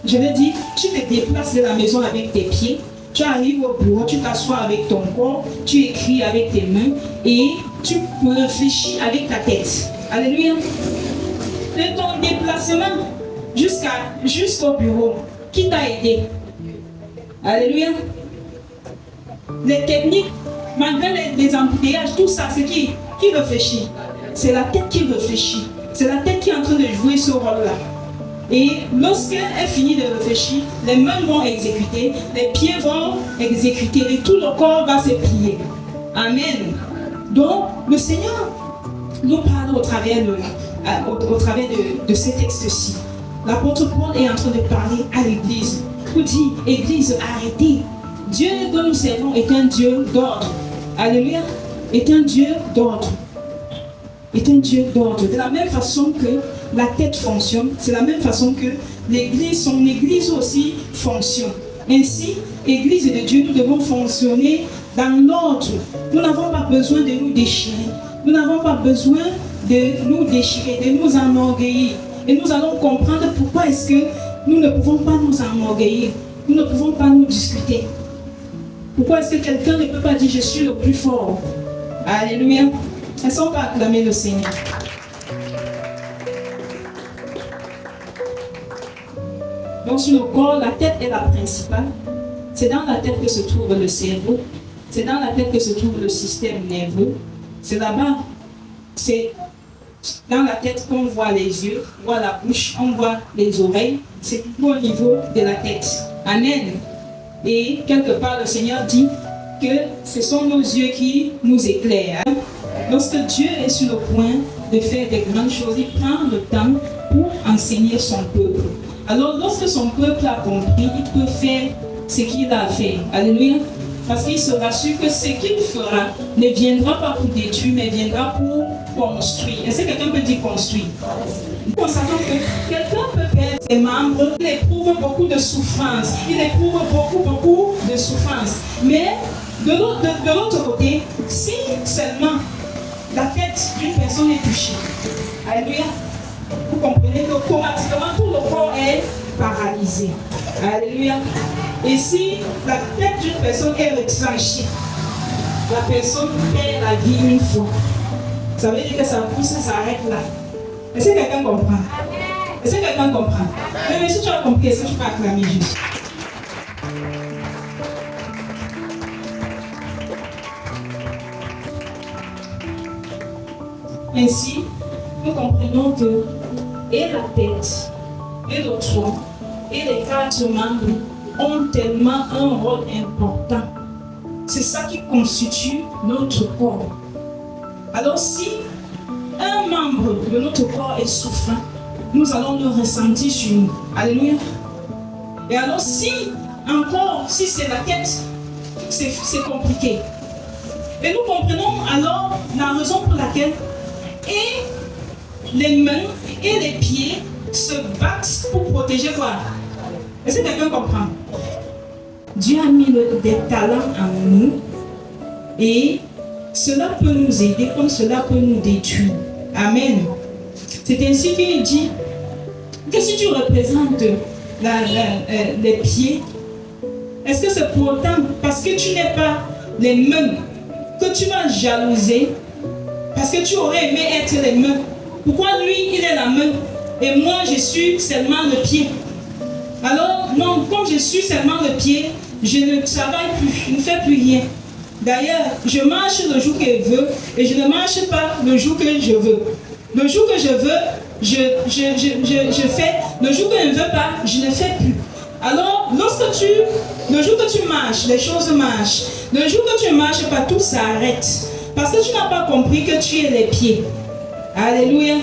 Je veux dire, tu te déplaces de la maison avec tes pieds, tu arrives au bureau, tu t'assois avec ton corps, tu écris avec tes mains et tu réfléchis avec ta tête. Alléluia. De ton déplacement jusqu'au bureau, qui t'a aidé? Alléluia. Les techniques, malgré les embouteillages, tout ça, c'est qui réfléchit? C'est la tête qui réfléchit. C'est la tête qui est en train de jouer ce rôle-là. Et lorsqu'elle finit de réfléchir, les mains vont exécuter, les pieds vont exécuter et tout le corps va se plier. Amen. Donc, le Seigneur nous parle au travers de ces textes-ci. L'apôtre Paul est en train de parler à l'église. Il dit, église, arrêtez. Dieu que nous servons est un Dieu d'ordre. Alléluia. Est un Dieu d'ordre. Est un Dieu d'ordre. De la même façon que la tête fonctionne, c'est la même façon que l'église, son église aussi fonctionne. Ainsi, église de Dieu, nous devons fonctionner dans l'ordre. Nous n'avons pas besoin de nous déchirer. Nous n'avons pas besoin de nous déchirer, de nous enorgueillir. Et nous allons comprendre pourquoi est-ce que nous ne pouvons pas nous enorgueillir. Nous ne pouvons pas nous discuter. Pourquoi est-ce que quelqu'un ne peut pas dire je suis le plus fort? Alléluia. Est-ce qu'on va acclamer le Seigneur? Donc sur le corps, la tête est la principale. C'est dans la tête que se trouve le cerveau. C'est dans la tête que se trouve le système nerveux. C'est là-bas. C'est dans la tête qu'on voit les yeux, on voit la bouche, on voit les oreilles. C'est tout au niveau de la tête. Amen. Et quelque part, le Seigneur dit que ce sont nos yeux qui nous éclairent. Lorsque Dieu est sur le point de faire des grandes choses, il prend le temps pour enseigner son peuple. Alors, lorsque son peuple a compris, il peut faire ce qu'il a fait. Alléluia. Parce qu'il sera sûr que ce qu'il fera ne viendra pas pour détruire, mais viendra pour construit. Est-ce que quelqu'un peut dire construire? Nous constatons que quelqu'un peut perdre ses membres, il éprouve beaucoup de souffrance, il éprouve beaucoup de souffrance. Mais de l'autre côté, si seulement la tête d'une personne est touchée, alléluia, vous comprenez qu'automatiquement tout le corps est paralysé. Alléluia. Et si la tête d'une personne est retranchée, la personne perd la vie une fois. Ça veut dire que sa vie s'arrête là. Est-ce que quelqu'un comprend? Est-ce que quelqu'un comprend? Mais si tu as compris, est-ce que tu peux acclamer juste? Ainsi, nous comprenons que et la tête, et le tronc, et les 4 membres ont tellement un rôle important. C'est ça qui constitue notre corps. Alors si un membre de notre corps est souffrant, nous allons le ressentir sur nous. Alléluia. Et alors si c'est la tête, c'est compliqué. Et nous comprenons alors la raison pour laquelle et les mains et les pieds se battent pour protéger quoi? Est-ce que quelqu'un comprend? Dieu a mis des talents en nous et cela peut nous aider comme cela peut nous détruire. Amen. C'est ainsi qu'il dit que si tu représentes les pieds, est-ce que c'est pour autant parce que tu n'es pas les mains que tu vas jalouser? Parce que tu aurais aimé être les mains. Pourquoi lui, il est la main et moi, je suis seulement le pied? Alors, non, comme je suis seulement le pied, je ne travaille plus, je ne fais plus rien. D'ailleurs, je marche le jour que je veux et je ne marche pas le jour que je veux. Le jour que je veux, je fais. Le jour que je ne veux pas, je ne fais plus. Alors, le jour que tu marches, les choses marchent. Le jour que tu ne marches pas, tout s'arrête. Parce que tu n'as pas compris que tu es les pieds. Alléluia.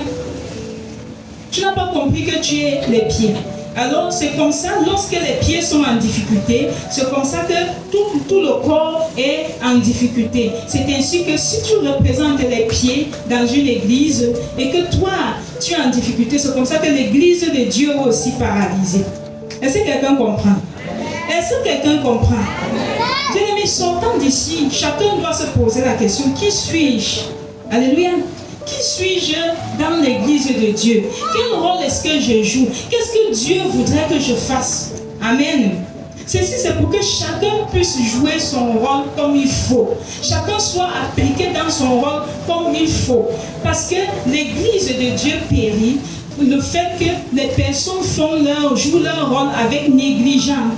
Tu n'as pas compris que tu es les pieds. Alors c'est comme ça, lorsque les pieds sont en difficulté, c'est comme ça que tout le corps est en difficulté. C'est ainsi que si tu représentes les pieds dans une église et que toi, tu es en difficulté, c'est comme ça que l'église de Dieu est aussi paralysée. Est-ce que quelqu'un comprend? Est-ce que quelqu'un comprend? Bien-aimés, sortant d'ici, chacun doit se poser la question, qui suis-je? Alléluia. Qui suis-je dans l'église de Dieu? Quel rôle est-ce que je joue? Qu'est-ce que Dieu voudrait que je fasse? Amen. Ceci, c'est pour que chacun puisse jouer son rôle comme il faut. Chacun soit appliqué dans son rôle comme il faut. Parce que l'église de Dieu périt le fait que les personnes jouent leur rôle avec négligence.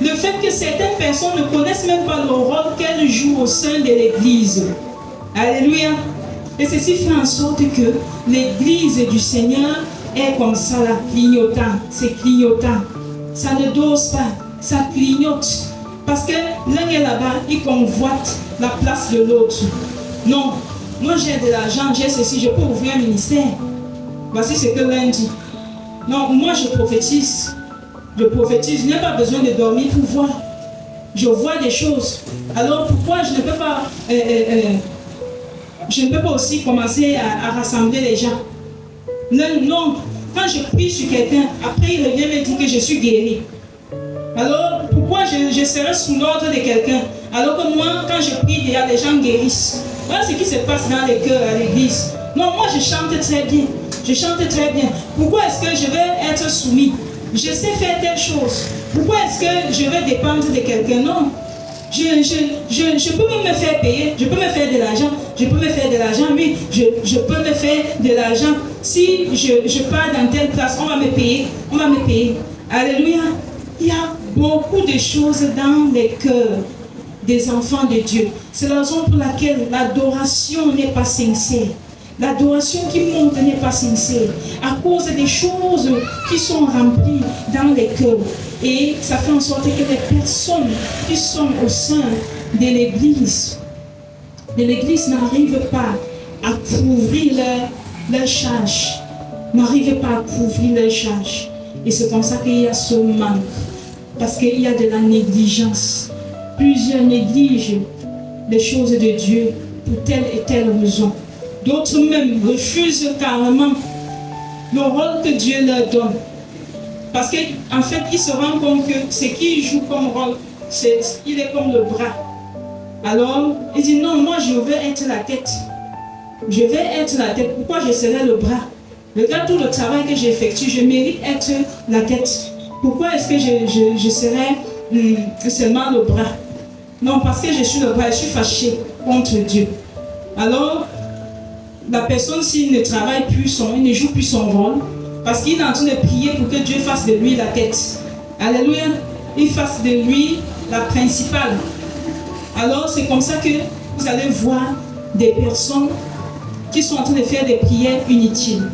Le fait que certaines personnes ne connaissent même pas le rôle qu'elles jouent au sein de l'église. Alléluia. Et ceci fait en sorte que l'église du Seigneur est comme ça, là, clignotant. C'est clignotant. Ça ne dose pas, ça clignote. Parce que l'un est là-bas, il convoite la place de l'autre. Non, moi j'ai de l'argent, j'ai ceci, je peux ouvrir un ministère. Voici ce que l'un dit. Non, moi je prophétise. Je prophétise, je n'ai pas besoin de dormir pour voir. Je vois des choses. Alors pourquoi je ne peux pas... je ne peux pas aussi commencer à rassembler les gens. Non, quand je prie sur quelqu'un, après il revient me dire que je suis guéri. Alors, pourquoi je serai sous l'ordre de quelqu'un? Alors que moi, quand je prie, il y a des gens guérissent. Voilà ce qui se passe dans les cœurs à l'église. Non, moi je chante très bien. Je chante très bien. Pourquoi est-ce que je vais être soumis? Je sais faire telle chose. Pourquoi est-ce que je vais dépendre de quelqu'un? Non. Je peux même me faire payer, je peux me faire de l'argent, je peux me faire de l'argent, oui, je peux me faire de l'argent. Si je pars dans telle place, on va me payer, on va me payer. Alléluia. Il y a beaucoup de choses dans les cœurs des enfants de Dieu. C'est la raison pour laquelle l'adoration n'est pas sincère. L'adoration qui monte n'est pas sincère à cause des choses qui sont remplies dans les cœurs. Et ça fait en sorte que les personnes qui sont au sein de l'église n'arrivent pas à couvrir leur charge. N'arrivent pas à couvrir leur charge. Et c'est comme ça qu'il y a ce manque. Parce qu'il y a de la négligence. Plusieurs négligent les choses de Dieu pour telle et telle raison. D'autres même refusent carrément le rôle que Dieu leur donne. Parce qu'en fait, ils se rendent compte que ce qu'ils jouent comme rôle, il est comme le bras. Alors, ils disent non, moi je veux être la tête. Je vais être la tête. Pourquoi je serai le bras? Regarde tout le travail que j'effectue, je mérite être la tête. Pourquoi est-ce que je serai seulement le bras? Non, parce que je suis le bras, je suis fâché contre Dieu. Alors, la personne, s'il ne travaille plus, il ne joue plus son rôle, parce qu'il est en train de prier pour que Dieu fasse de lui la tête. Alléluia. Il fasse de lui la principale. Alors, c'est comme ça que vous allez voir des personnes qui sont en train de faire des prières inutiles.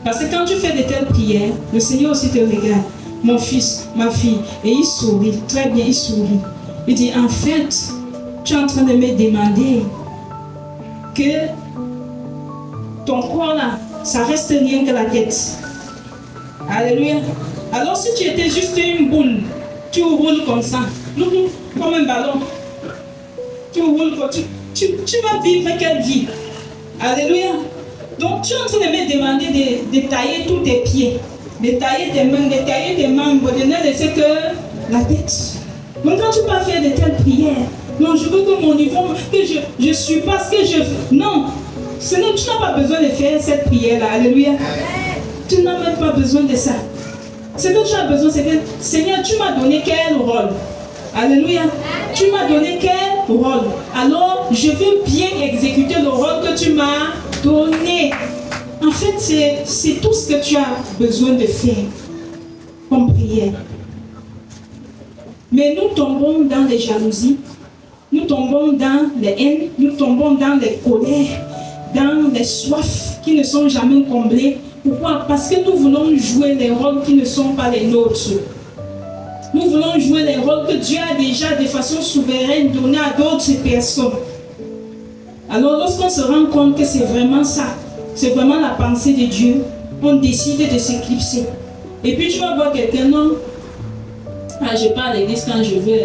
Parce que quand tu fais de telles prières, le Seigneur aussi te regarde. Mon fils, ma fille, et il sourit. Très bien, il sourit. Il dit, en fait, tu es en train de me demander que ton corps là, ça reste rien que la tête. Alléluia. Alors si tu étais juste une boule, tu roules comme ça, comme un ballon. Tu roules comme tu vas vivre quelle vie? Alléluia. Donc tu es en train de me demander de tailler tous tes pieds, de tailler tes mains, de tailler tes membres, de ne laisser que la tête. Donc quand tu vas faire de telles prières, non, je veux que mon niveau, que je suis pas ce que je veux. Non, Seigneur, tu n'as pas besoin de faire cette prière-là. Alléluia. Tu n'as même pas besoin de ça. Ce que tu as besoin, c'est que, Seigneur, tu m'as donné quel rôle? Alléluia. Tu m'as donné quel rôle? Alors, je veux bien exécuter le rôle que tu m'as donné. En fait, c'est tout ce que tu as besoin de faire comme prière. Mais nous tombons dans les jalousies, nous tombons dans les haines, nous tombons dans les colères, dans les soifs qui ne sont jamais comblées. Pourquoi? Parce que nous voulons jouer les rôles qui ne sont pas les nôtres. Nous voulons jouer les rôles que Dieu a déjà de façon souveraine donné à d'autres personnes. Alors lorsqu'on se rend compte que c'est vraiment ça, c'est vraiment la pensée de Dieu, on décide de s'éclipser. Et puis tu vas voir quelqu'un, non, je pars à l'église quand je veux.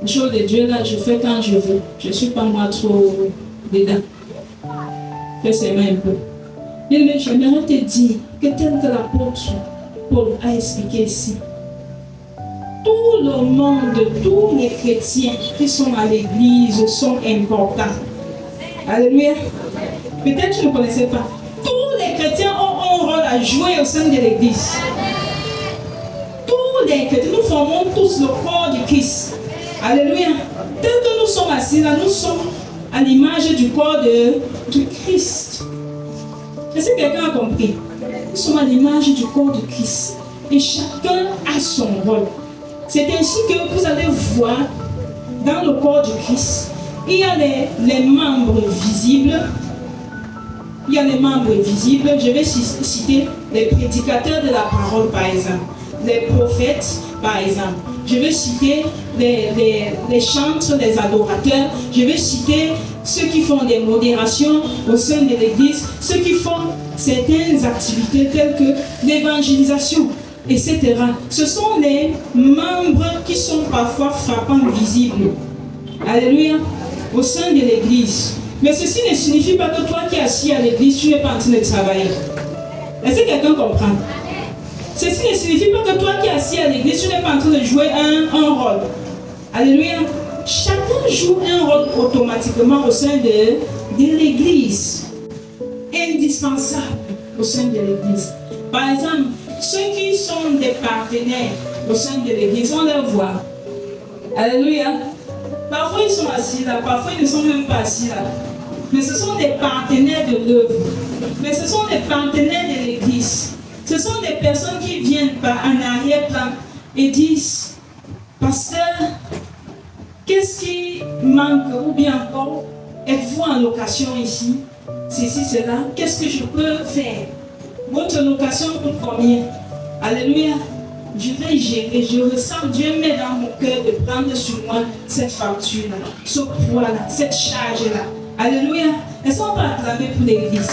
Les choses de Dieu là, je fais quand je veux. Je ne suis pas moi trop dedans. Fais ses mains un peu. Mais j'aimerais te dire que tel que l'apôtre Paul a expliqué ici, tout le monde, tous les chrétiens qui sont à l'église sont importants. Alléluia. Peut-être que tu ne connaissais pas. Tous les chrétiens ont un rôle à jouer au sein de l'église. Tous les chrétiens, nous formons tous le corps du Christ. Alléluia. Tel que nous sommes assis là, nous sommes à l'image du corps du Christ. Est-ce que quelqu'un a compris? Nous sommes à l'image du corps du Christ. Et chacun a son rôle. C'est ainsi que vous allez voir dans le corps du Christ, il y a les membres visibles. Il y a les membres visibles. Je vais citer les prédicateurs de la parole, par exemple. Les prophètes, par exemple. Je vais citer les chantres, les adorateurs. Je vais citer ceux qui font des modérations au sein de l'église, ceux qui font certaines activités telles que l'évangélisation, etc. Ce sont les membres qui sont parfois frappants visibles. Alléluia. Au sein de l'église. Mais ceci ne signifie pas que toi qui es assis à l'église, tu n'es pas en train de travailler. Est-ce que quelqu'un comprend? Ceci ne signifie pas que toi qui es assis à l'église, tu n'es pas en train de jouer un rôle. Alléluia. Chacun joue un rôle automatiquement au sein de l'église. Indispensable au sein de l'église. Par exemple, ceux qui sont des partenaires au sein de l'église, on les voit. Alléluia. Parfois ils sont assis là, parfois ils ne sont même pas assis là. Mais ce sont des partenaires de l'œuvre. Mais ce sont des partenaires de l'église. Ce sont des personnes qui viennent en arrière-plan et disent, pasteur, qu'est-ce qui manque? Ou bien encore, êtes-vous en location ici? Ceci, cela. Qu'est-ce que je peux faire? Votre location coûte combien? Alléluia. Je vais gérer. Je ressens, Dieu met dans mon cœur de prendre sur moi cette facture-là, ce poids-là, cette charge-là. Alléluia. Est-ce qu'on va acclamer pour l'église?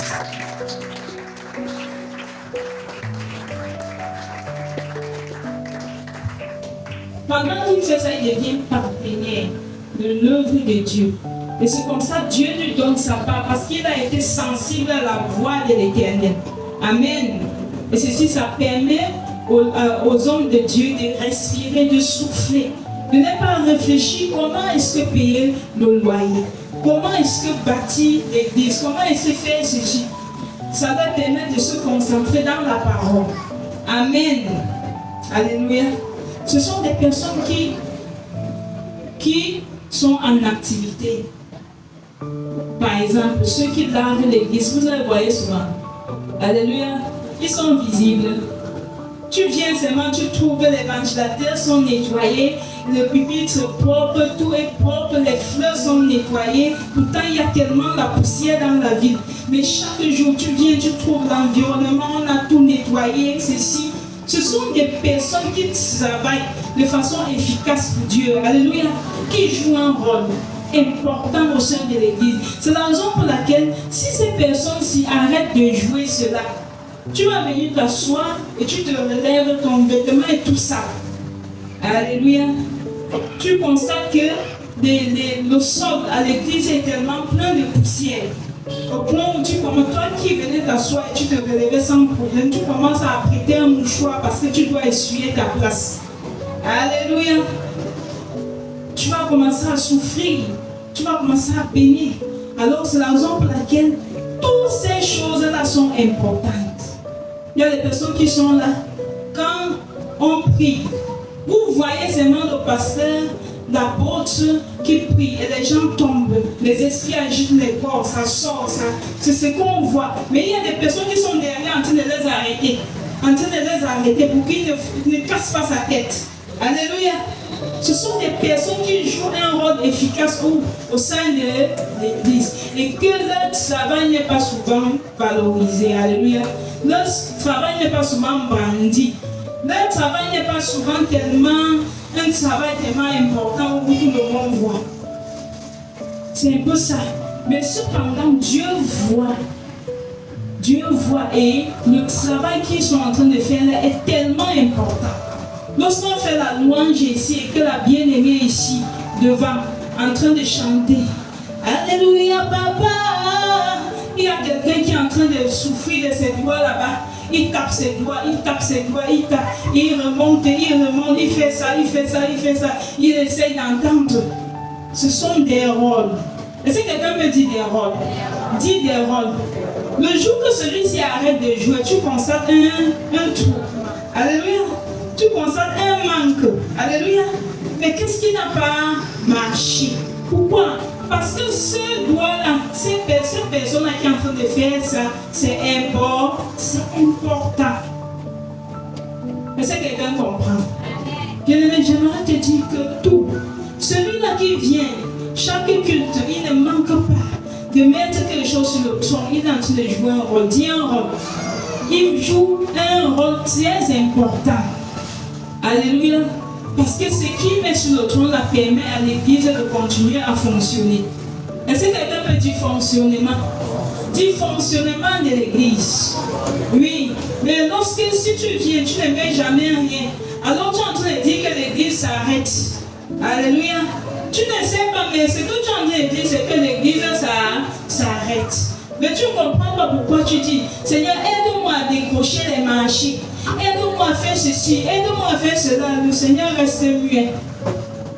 Pendant qu'il fait ça, il devient partenaire de l'œuvre de Dieu. Et c'est comme ça que Dieu lui donne sa part parce qu'il a été sensible à la voix de l'Éternel. Amen. Et ceci, ça permet aux hommes de Dieu de respirer, de souffler, de ne pas réfléchir comment est-ce que payer le loyer, comment est-ce que bâtir l'église, comment est-ce que faire ceci. Ça va permettre de se concentrer dans la parole. Amen. Alléluia. Ce sont des personnes qui sont en activité. Par exemple, ceux qui lavent l'église, vous les voyez souvent. Alléluia. Ils sont visibles. Tu viens seulement, tu trouves les ventilateurs sont nettoyés, le pupitre est propre, tout est propre, les fleurs sont nettoyées. Pourtant, il y a tellement de poussière dans la ville. Mais chaque jour, tu viens, tu trouves l'environnement, on a tout nettoyé, ceci. Ce sont des personnes qui travaillent de façon efficace pour Dieu. Alléluia. Qui jouent un rôle important au sein de l'église. C'est la raison pour laquelle, si ces personnes-ci arrêtent de jouer cela, tu vas venir t'asseoir et tu te relèves, ton vêtement et tout ça. Alléluia. Tu constates que le sol à l'église est tellement plein de poussière. Au point où tu commences, toi qui venais t'asseoir et tu te relevais sans problème, tu commences à prêter un mouchoir parce que tu dois essuyer ta place. Alléluia. Tu vas commencer à souffrir. Tu vas commencer à bénir. Alors c'est la raison pour laquelle toutes ces choses-là sont importantes. Il y a des personnes qui sont là. Quand on prie, vous voyez seulement le pasteur, l'apôtre qui prie et les gens tombent. Les esprits agitent les corps, ça sort, ça. C'est ce qu'on voit. Mais il y a des personnes qui sont derrière en train de les arrêter. En train de les arrêter pour qu'ils ne cassent pas sa tête. Alléluia. Ce sont des personnes qui jouent un rôle efficace au sein de l'église et que leur travail n'est pas souvent valorisé. Alléluia. Leur travail n'est pas souvent brandi. Leur travail n'est pas souvent un travail tellement important où tout le monde voit. C'est un peu ça. Mais cependant, Dieu voit. Dieu voit et le travail qu'ils sont en train de faire là est tellement important. Lorsqu'on fait la louange ici et que la bien-aimée ici devant en train de chanter Alléluia papa, il y a quelqu'un qui est en train de souffrir de ses doigts là-bas. Il tape ses doigts, il tape ses doigts, il tape, il remonte, il fait ça, il fait ça, il fait ça. Il essaye d'entendre. Ce sont des rôles. Est-ce que quelqu'un me dit des rôles? Dis des rôles. Le jour que celui-ci arrête de jouer, tu constates un trou. Alléluia. Tu constates un manque. Alléluia. Mais qu'est-ce qui n'a pas marché? Pourquoi? Parce que ce doigt-là, ces personnes-là qui sont en train de faire ça, c'est important. Est-ce que quelqu'un comprend? J'aimerais te dire que tout, celui-là qui vient, chaque culte, il ne manque pas de mettre quelque chose sur le son. Il est en train de jouer un rôle. Dis un rôle. Il joue un rôle très important. Alléluia. Parce que ce qui met sur le trône la permet à l'église de continuer à fonctionner. Est-ce que quelqu'un peut dire fonctionnement? Dit fonctionnement de l'église. Oui. Mais lorsque si tu viens, tu ne mets jamais rien. Alors tu es en train de dire que l'église s'arrête. Alléluia. Tu ne sais pas, mais ce que tu es en train de dire, c'est que l'église s'arrête. Mais tu ne comprends pas pourquoi tu dis, Seigneur, aide-moi à décrocher les marchés. Aide-moi à faire ceci, aide-moi à faire cela. Le Seigneur reste muet.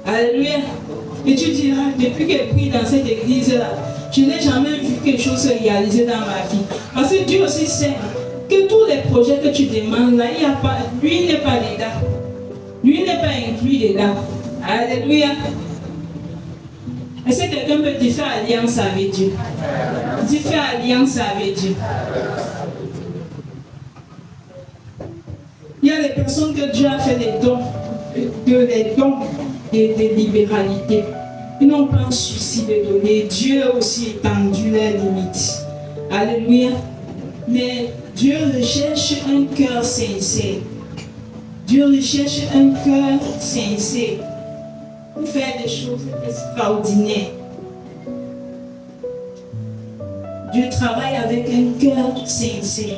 Alléluia. Et tu diras, depuis que je prie dans cette église-là, je n'ai jamais vu quelque chose se réaliser dans ma vie. Parce que Dieu aussi sait que tous les projets que tu demandes là, lui n'est pas dedans. Lui n'est pas inclus dedans. Alléluia. Est-ce que quelqu'un peut te faire alliance avec Dieu? Dis faire alliance avec Dieu. Il y a des personnes que Dieu a fait des dons de libéralité. Ils n'ont pas un souci de donner. Dieu a aussi étendu leurs limites. Alléluia. Mais Dieu recherche un cœur sincère. Dieu recherche un cœur sincère pour faire des choses extraordinaires. Dieu travaille avec un cœur sincère.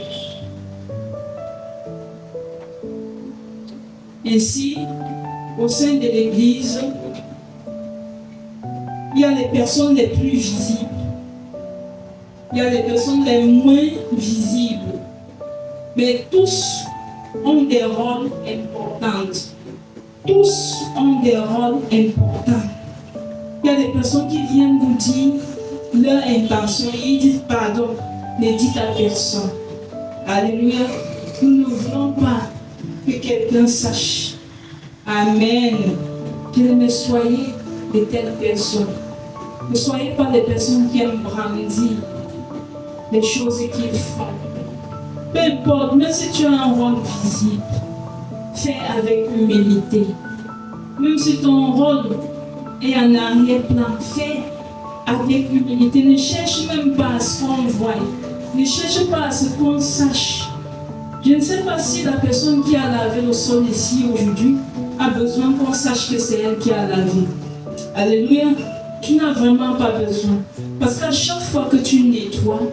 Ainsi, au sein de l'Église, il y a les personnes les plus visibles. Il y a les personnes les moins visibles. Mais tous ont des rôles importants. Tous ont des rôles importants. Il y a des personnes qui viennent vous dire leur intention. Ils disent pardon. Ne dites à personne. Alléluia. Nous ne voulons pas que quelqu'un sache. Amen. Que ne soyez de telles personnes. Ne soyez pas des personnes qui aiment brandir les choses qu'ils font. Peu importe, même si tu as un rôle visible, fais avec humilité. Même si ton rôle est en arrière-plan, fais avec humilité. Ne cherche même pas à ce qu'on voie. Ne cherche pas à ce qu'on sache. Je ne sais pas si la personne qui a lavé le sol ici aujourd'hui a besoin qu'on sache que c'est elle qui a lavé. Alléluia. Tu n'as vraiment pas besoin. Parce qu'à chaque fois que tu nettoies,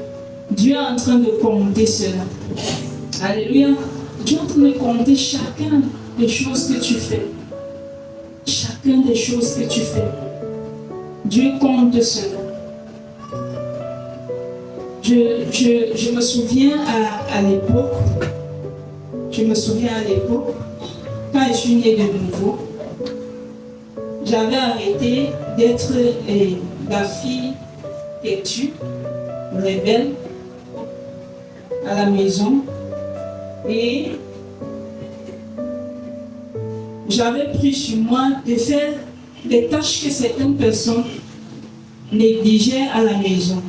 Dieu est en train de compter cela. Alléluia. Dieu est en train de compter chacun des choses que tu fais. Chacun des choses que tu fais. Dieu compte cela. Je me souviens à l'époque, quand je suis née de nouveau, j'avais arrêté d'être la fille têtue, rebelle, à la maison. Et j'avais pris sur moi de faire des tâches que certaines personnes négligeaient à la maison.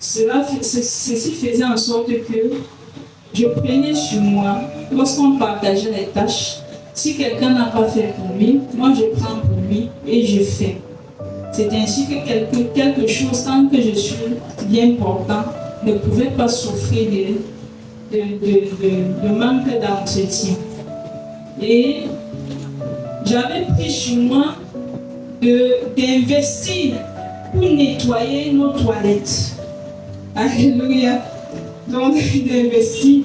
Ceci faisait en sorte que je prenais sur moi, lorsqu'on partageait les tâches, si quelqu'un n'a pas fait pour lui, moi je prends pour lui et je fais. C'est ainsi que quelque chose, tant que je suis bien portant, ne pouvait pas souffrir de manque d'entretien. Et j'avais pris sur moi d'investir pour nettoyer nos toilettes. Alléluia. Donc, d'investir.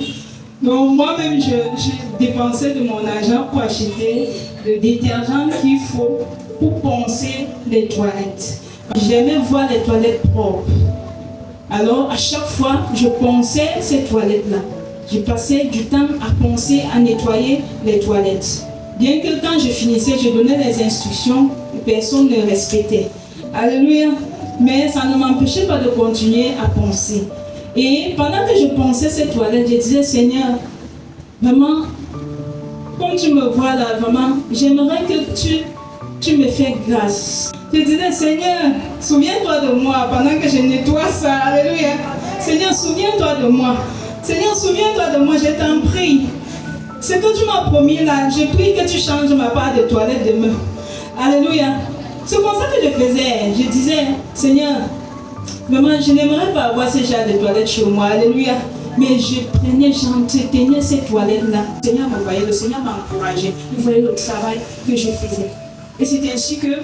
Donc, moi-même, j'ai dépensé de mon argent pour acheter le détergent qu'il faut pour poncer les toilettes. J'aimais voir les toilettes propres. Alors, à chaque fois, je ponçais ces toilettes-là. Je passais du temps à poncer, à nettoyer les toilettes. Bien que quand je finissais, je donnais les instructions, personne ne respectait. Alléluia. Mais ça ne m'empêchait pas de continuer à poncer. Et pendant que je ponçais ces toilettes, je disais, Seigneur, vraiment, comme tu me vois là, vraiment, j'aimerais que tu me fais grâce. Je disais, Seigneur, souviens-toi de moi pendant que je nettoie ça. Alléluia. Seigneur, souviens-toi de moi. Seigneur, souviens-toi de moi, je t'en prie. Ce que tu m'as promis là, je prie que tu changes ma part de toilette demain. Alléluia. C'est comme ça que je faisais. Je disais, Seigneur, vraiment, je n'aimerais pas avoir ce genre de toilettes chez moi. Alléluia. Mais j'entretenais ces toilettes-là. Le Seigneur me voyait, le Seigneur m'encourageait. Il voyait le travail que je faisais. Et c'est ainsi que,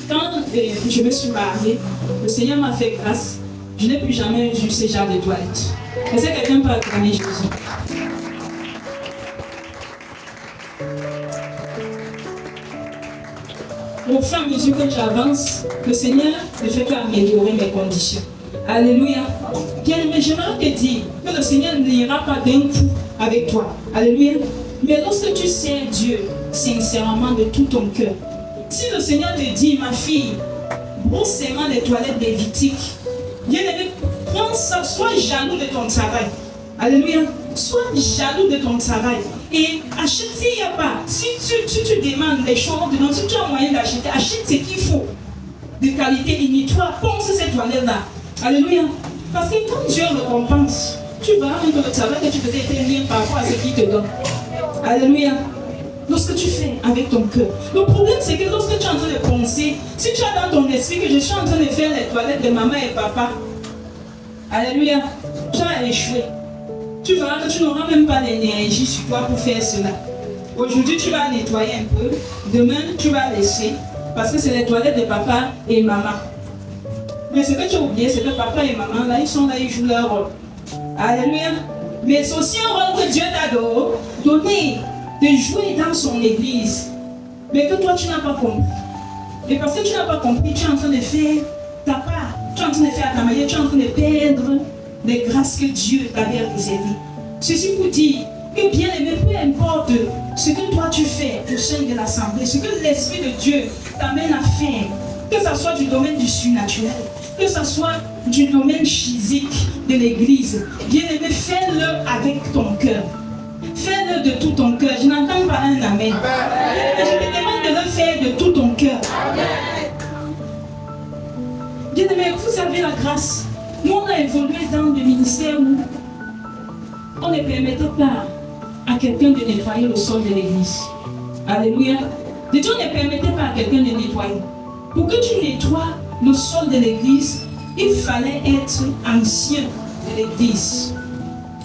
quand je me suis mariée, le Seigneur m'a fait grâce. Je n'ai plus jamais vu ce genre de toilettes. Est-ce que quelqu'un peut acclamer Jésus? Au fur et à mesure que j'avance, le Seigneur ne fait qu'améliorer mes conditions. Alléluia. Bien, mais j'aimerais te dire que le Seigneur n'ira pas d'un coup avec toi. Alléluia. Mais lorsque tu sers Dieu sincèrement de tout ton cœur, si le Seigneur te dit, ma fille, brosse seulement les toilettes des Lévitique, bien aimé, prends ça, sois jaloux de ton travail. Alléluia. Sois jaloux de ton travail. Et achète s'il n'y a pas. Si tu demandes les choses, si tu as moyen d'acheter, achète ce qu'il faut de qualité et nettoie, pense ces toilettes-là. Alléluia. Parce que quand Dieu récompense, tu verras même que le travail que tu faisais était lié par rapport à ce qu'il te donne. Alléluia. Lorsque tu fais avec ton cœur. Le problème, c'est que lorsque tu es en train de penser, si tu as dans ton esprit que je suis en train de faire les toilettes de maman et papa, alléluia, tu as échoué. Tu verras que tu n'auras même pas l'énergie sur toi pour faire cela. Aujourd'hui, tu vas nettoyer un peu. Demain, tu vas laisser. Parce que c'est les toilettes de papa et maman. Mais ce que tu as oublié, c'est que papa et maman, là, ils sont là, ils jouent leur rôle. Alléluia. Mais c'est aussi un rôle que Dieu t'a donné de jouer dans son église. Mais que toi, tu n'as pas compris. Et parce que tu n'as pas compris, tu es en train de faire ta part. Tu es en train de faire ta manière, tu es en train de perdre les grâces que Dieu t'avait réservées. Ceci pour dire que bien aimé, peu importe ce que toi tu fais au sein de l'assemblée, ce que l'Esprit de Dieu t'amène à faire, que ce soit du domaine du surnaturel, que ce soit du domaine physique de l'église, bien aimé, fais-le avec ton cœur. Fais-le de tout ton cœur. Je n'entends pas un amen. Je te demande de le faire de tout ton cœur. Bien aimé, vous avez la grâce. Nous, on a évolué dans des ministères où on ne permettait pas à quelqu'un de nettoyer le sol de l'église. Alléluia. Dieu ne permettait pas à quelqu'un de nettoyer. Pour que tu nettoies le sol de l'église, il fallait être ancien de l'église.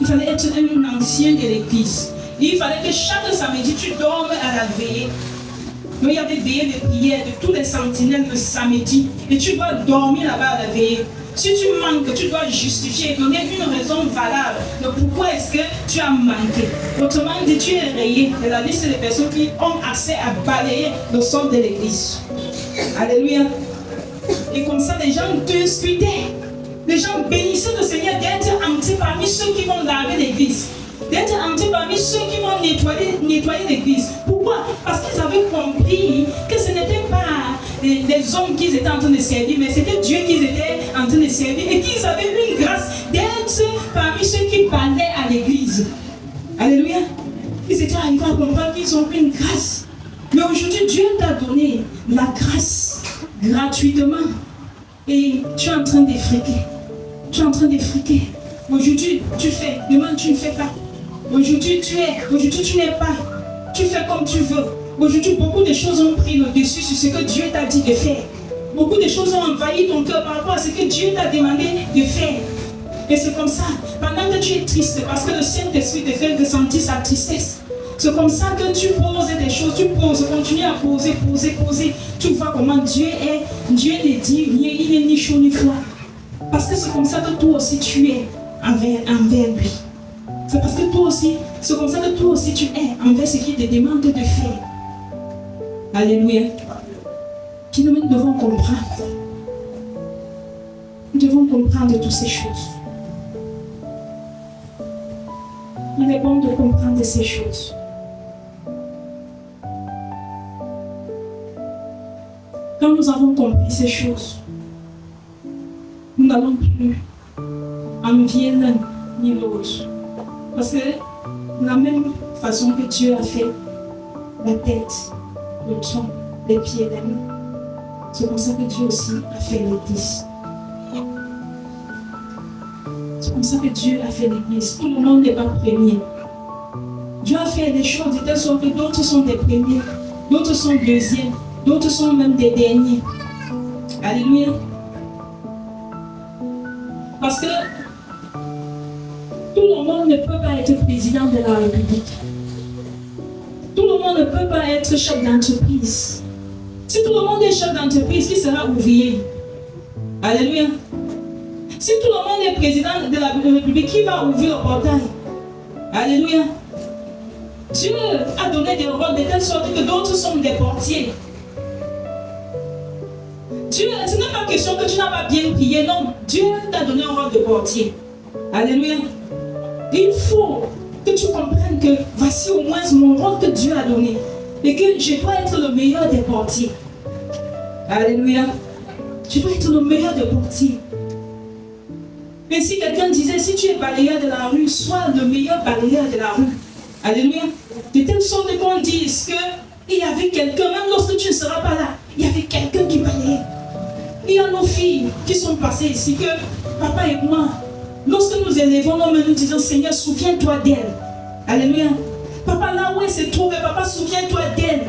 Il fallait être un ancien de l'église. Il fallait que chaque samedi, tu dormes à la veillée. Nous, il y avait veillée de prière de tous les sentinelles le samedi. Et tu dois dormir là-bas à la veillée. Si tu manques, tu dois justifier et donner une raison valable de pourquoi est-ce que tu as manqué. Autrement dit, tu es rayé de la liste des personnes qui ont accès à balayer le sol de l'église. Alléluia. Et comme ça, les gens te scrutaient. Les gens bénissaient le Seigneur d'être entrés parmi ceux qui vont laver l'église. D'être entrés parmi ceux qui vont nettoyer l'église. Pourquoi? Parce qu'ils avaient compris que ce n'était pas les hommes qu'ils étaient en train de servir, mais c'était Dieu qu'ils étaient en train de servir et qu'ils avaient une grâce d'être parmi ceux qui parlaient à l'église. Alléluia. Ils étaient arrivés à comprendre qu'ils ont une grâce. Mais aujourd'hui, Dieu t'a donné la grâce gratuitement. Et tu es en train d'effriquer. Tu es en train d'effriquer. Aujourd'hui, tu fais. Demain, tu ne fais pas. Aujourd'hui, tu es. Aujourd'hui, tu n'es pas. Tu fais comme tu veux. Aujourd'hui, beaucoup de choses ont pris le dessus sur ce que Dieu t'a dit de faire. Beaucoup de choses ont envahi ton cœur par rapport à ce que Dieu t'a demandé de faire. Et c'est comme ça. Pendant que tu es triste, parce que le Saint-Esprit te fait ressentir sa tristesse. C'est comme ça que tu poses des choses, tu poses, continue à poser. Tu vois comment Dieu est. Dieu ne dit rien, il n'est ni chaud ni froid. Parce que c'est comme ça que toi aussi tu es envers lui. C'est parce que toi aussi, c'est comme ça que toi aussi tu es envers ce qu'il te demande de faire. Alléluia. Puis nous devons comprendre. Nous devons comprendre toutes ces choses. Il est bon de comprendre ces choses. Quand nous avons compris ces choses, nous n'allons plus envier l'un ni l'autre. Parce que de la même façon que Dieu a fait la tête, le tronc, les pieds, les mains, c'est comme ça que Dieu aussi a fait l'église. C'est comme ça que Dieu a fait l'église. Tout le monde n'est pas premier. Dieu a fait des choses de telle sorte que d'autres sont des premiers, d'autres sont deuxièmes, d'autres sont même des derniers. Alléluia. Parce que tout le monde ne peut pas être président de la République. Tout le monde ne peut pas être chef d'entreprise. Si tout le monde est chef d'entreprise, qui sera ouvrier? Alléluia. Si tout le monde est président de la République, qui va ouvrir le portail? Alléluia. Dieu a donné des rôles de telle sorte que d'autres sont des portiers. Dieu, ce n'est pas question que tu n'as pas bien prié, non. Dieu t'a donné un rôle de portier. Alléluia. Il faut que tu comprennes que voici au moins mon rôle que Dieu a donné. Et que je dois être le meilleur des portiers. Alléluia. Je dois être le meilleur des portiers. Et si quelqu'un disait, si tu es balayeur de la rue, sois le meilleur balayeur de la rue. Alléluia. De telle sorte qu'on dise qu'il y avait quelqu'un, même lorsque tu ne seras pas là, il y avait quelqu'un qui balayait. Il y a nos filles qui sont passées ici, que papa et moi, lorsque nous élevons nos mains, nous disons, Seigneur, souviens-toi d'elle. Alléluia. Papa, là où elle se trouve, papa, souviens-toi d'elle.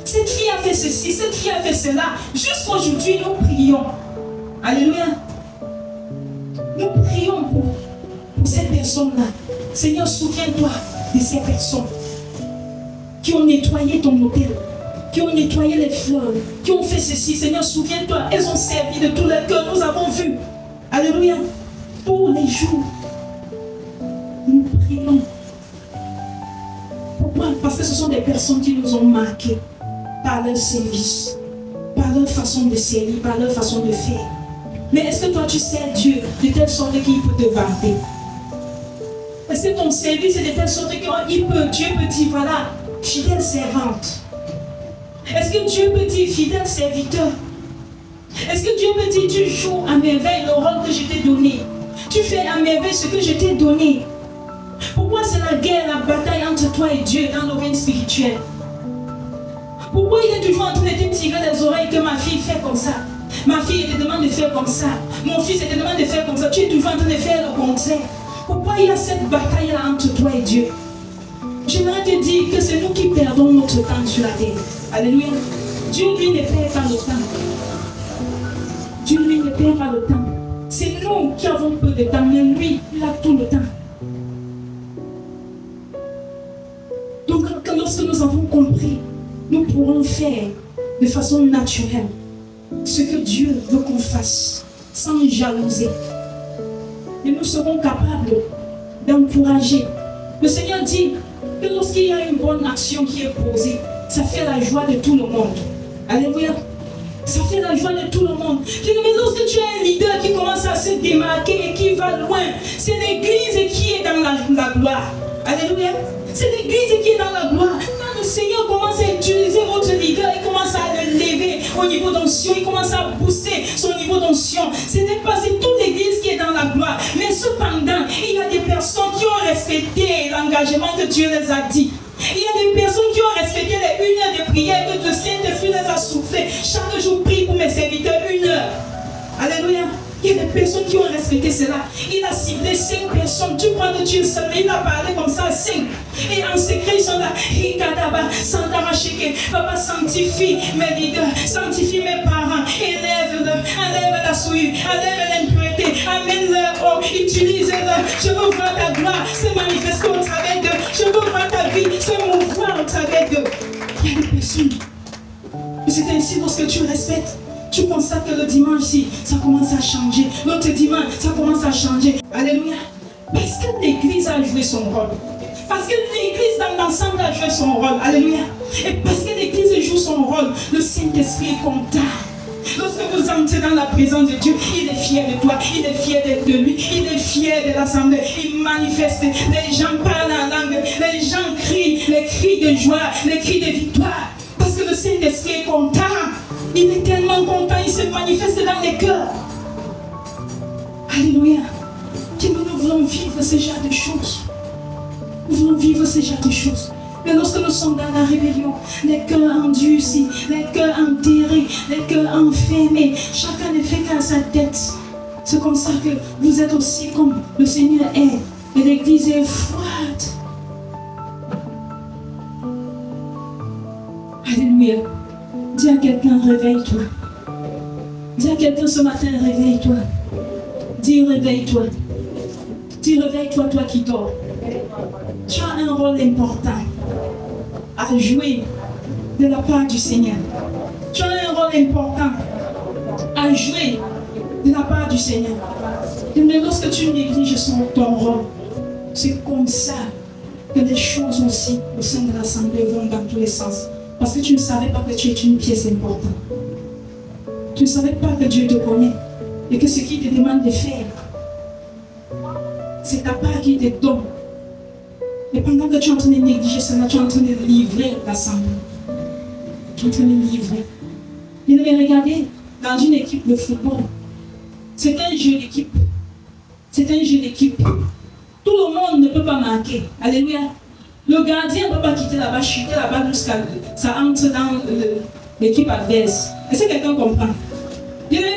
Cette fille a fait ceci, cette fille a fait cela. Jusqu'aujourd'hui, nous prions. Alléluia. Nous prions pour ces personnes-là. Seigneur, souviens-toi de ces personnes qui ont nettoyé ton hôtel, qui ont nettoyé les fleurs, qui ont fait ceci. Seigneur, souviens-toi, elles ont servi de tout leur cœur. Nous avons vu. Alléluia. Tous les jours, nous prions. Pourquoi? Parce que ce sont des personnes qui nous ont marqués par leur service, par leur façon de servir, par leur façon de faire. Mais est-ce que toi tu sers Dieu de telle sorte qu'il peut te vanter? Est-ce que ton service est de telle sorte que Dieu peut dire, voilà, fidèle servante? Est-ce que Dieu peut dire, fidèle serviteur? Est-ce que Dieu peut dire, tu joues à merveille le rôle que je t'ai donné? Tu fais à merveille ce que je t'ai donné? Pourquoi c'est la guerre, la bataille entre toi et Dieu dans le domaine spirituel? Pourquoi il est toujours en train de te tirer les oreilles que ma fille fait comme ça? Ma fille te demande de faire comme ça. Mon fils te demande de faire comme ça. Tu es toujours en train de faire le contraire. Pourquoi il y a cette bataille-là entre toi et Dieu? J'aimerais te dire que c'est nous qui perdons notre temps sur la terre. Alléluia. Dieu, lui, ne perd pas le temps. Dieu, lui, ne perd pas le temps. C'est nous qui avons peu de temps, mais lui, il a tout le temps. Donc, lorsque nous avons compris, nous pourrons faire de façon naturelle ce que Dieu veut qu'on fasse, sans jalouser. Et nous serons capables d'encourager. Le Seigneur dit que lorsqu'il y a une bonne action qui est posée, ça fait la joie de tout le monde. Alléluia. Ça fait la joie de tout le monde. Mais lorsque tu es un leader qui commence à se démarquer et qui va loin, c'est l'église qui est dans la gloire. Alléluia. C'est l'église qui est dans la gloire. Quand le Seigneur commence à utiliser votre leader, il commence à le lever au niveau d'onction, il commence à booster son niveau d'onction. Ce n'est pas toute l'église qui est dans la gloire. Mais cependant, il y a des personnes qui ont respecté l'engagement que Dieu les a dit. Il y a des personnes qui ont respecté les 1 heure de prière que le Saint-Esprit les a soufflé. Chaque jour, prie pour mes serviteurs 1 heure. Alléluia. Il y a des personnes qui ont respecté cela. Il a ciblé 5 personnes. Tu crois que Dieu seul, il a parlé comme ça à 5. Et en secret, ils sont là. Papa, sanctifie mes leaders, sanctifie mes parents. Élève-le, enlève la souillure, enlève l'impureté, amène-le, utilise-le. Je veux voir ta gloire se manifester au travers d'eux. Je veux voir ta vie se mouvoir au travers d'eux. Il y a des personnes. Et c'est ainsi lorsque tu respectes. Tu constates que le dimanche, ça commence à changer. L'autre dimanche, ça commence à changer. Alléluia. Parce que l'église a joué son rôle. Parce que l'église dans l'ensemble a joué son rôle. Alléluia. Et parce que l'église joue son rôle, le Saint-Esprit est content. Lorsque vous entrez dans la présence de Dieu, il est fier de toi, il est fier de lui, il est fier de l'assemblée, il manifeste. Les gens parlent en langue, les gens crient, les cris de joie, les cris de victoire. Parce que le Saint-Esprit est content. Il est tellement content, il se manifeste dans les cœurs. Alléluia. Que nous voulons vivre ce genre de choses. Nous voulons vivre ce genre de choses. Mais lorsque nous sommes dans la rébellion, les cœurs endurcis, les cœurs enterrés, les cœurs enfermés, chacun ne fait qu'à sa tête. C'est comme ça que vous êtes aussi comme le Seigneur est. Et l'église est froide. Alléluia. Dis à quelqu'un, réveille-toi. Dis à quelqu'un ce matin, réveille-toi. Dis, réveille-toi. Dis, réveille-toi, toi qui dors. Tu as un rôle important à jouer de la part du Seigneur. Tu as un rôle important à jouer de la part du Seigneur. Mais lorsque tu négliges ton rôle, c'est comme ça que les choses aussi au sein de l'assemblée vont dans tous les sens. Parce que tu ne savais pas que tu es une pièce importante. Tu ne savais pas que Dieu te connaît. Et que ce qu'il te demande de faire, c'est ta part qui te donne. Et pendant que tu es en train de négliger cela, tu es en train de livrer l'assemblée. Tu es en train de livrer. Vous devez regarder dans une équipe de football. C'est un jeu d'équipe. C'est un jeu d'équipe. Tout le monde ne peut pas marquer. Alléluia. Le gardien ne peut pas quitter la balle, chuter la balle jusqu'à ça entre dans l'équipe adverse. Est-ce que quelqu'un comprend?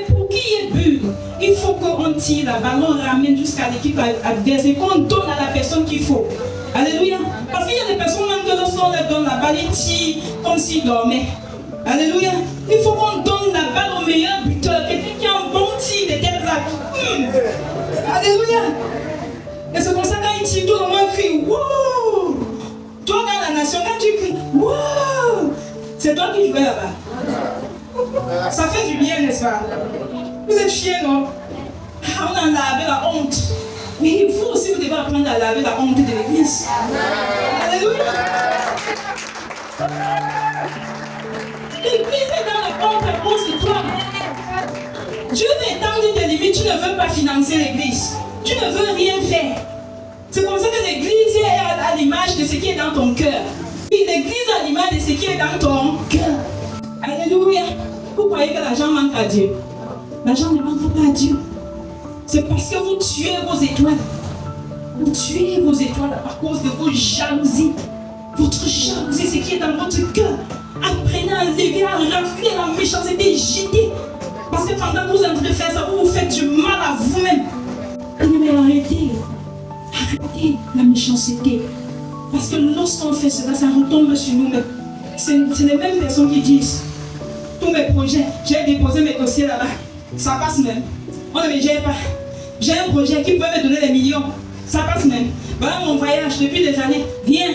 Pour qu'il y ait but, il faut qu'on tire la balle, on ramène jusqu'à l'équipe adverse et qu'on donne à la personne qu'il faut. Alléluia. Parce qu'il y a des personnes même que lorsqu'on leur donne la balle, ils tirent comme s'ils dormaient. Alléluia. Il faut qu'on donne la balle au meilleur buteur, quelqu'un qui a un bon tir de telle plaque. Alléluia. Et c'est comme ça quand il tire, tout le monde crie wow. Toi dans la nation, quand tu cries wow, c'est toi qui jouais là-bas. Ça fait du bien, n'est-ce pas? Vous êtes fiers, non? On a lavé la honte. Mais il faut aussi, vous devez apprendre à laver la honte de l'église. Alléluia. L'église est dans le honte à cause de toi. Dieu veut étendre tes limites, tu ne veux pas financer l'église. Tu ne veux rien faire. C'est comme ça que l'église est à l'image de ce qui est dans ton cœur. Et l'église est à l'image de ce qui est dans ton cœur. Alléluia. Vous croyez que l'argent manque à Dieu? L'argent ne manque pas à Dieu. C'est parce que vous tuez vos étoiles. Vous tuez vos étoiles à cause de vos jalousies. Votre jalousie, ce qui est dans votre cœur. Apprenez à lever, à rafler la méchanceté, jeter. Parce que pendant que vous êtes en train de faire ça, vous vous faites du mal à vous-même. Mais arrêtez. Arrêtez la méchanceté. Parce que lorsqu'on fait cela, ça retombe sur nous-mêmes. C'est les mêmes personnes qui disent tous mes projets, j'ai déposé mes dossiers là-bas. Ça passe même. On ne me gère pas. J'ai un projet qui peut me donner des millions. Ça passe même. Voilà mon voyage depuis des années. Viens.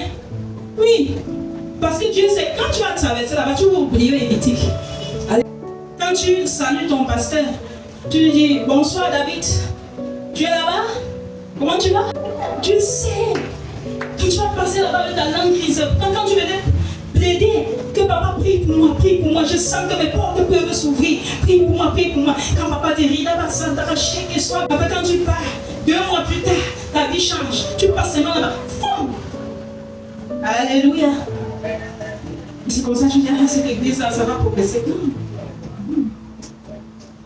Oui. Parce que Dieu sait, quand tu vas traverser là-bas, tu vas oublier l'éthique. Quand tu salues ton pasteur, tu lui dis bonsoir David. Tu es là-bas? Comment tu vas? Tu sais. Quand tu vas passer là-bas avec ta langue grise, quand tu venais plaider, que papa prie pour moi, prie pour moi, je sens que mes portes peuvent s'ouvrir. Prie pour moi, prie pour moi. Quand papa te rit, que soit, papa, quand tu pars, 2 mois plus tard, ta vie change. Tu passes seulement là-bas. Alléluia. C'est comme ça que je dis, cette église là, ça va progresser.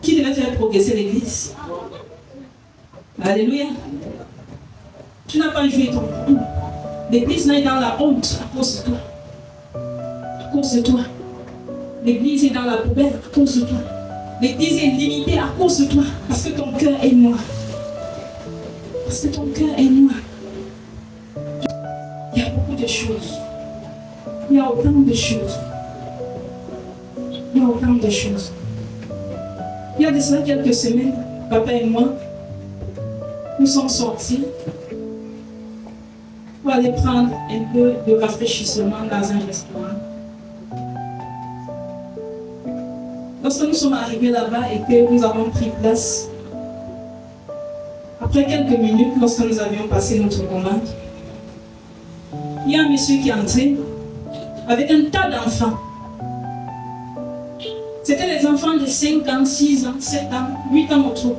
Qui devait faire progresser l'église? Alléluia. Tu n'as pas joué ton rôle. L'église n'est dans la honte à cause de toi. À cause de toi. L'église est dans la poubelle à cause de toi. L'église est limitée à cause de toi. Parce que ton cœur est noir. Parce que ton cœur est noir. Il y a beaucoup de choses. Il y a autant de choses. Il y a autant de choses. Il y a de cela quelques semaines, papa et moi, nous sommes sortis pour aller prendre un peu de rafraîchissement dans un restaurant. Lorsque nous sommes arrivés là-bas et que nous avons pris place, après quelques minutes, lorsque nous avions passé notre commande, il y a un monsieur qui est entré avec un tas d'enfants. C'était des enfants de 5 ans, 6 ans, 7 ans, 8 ans autour.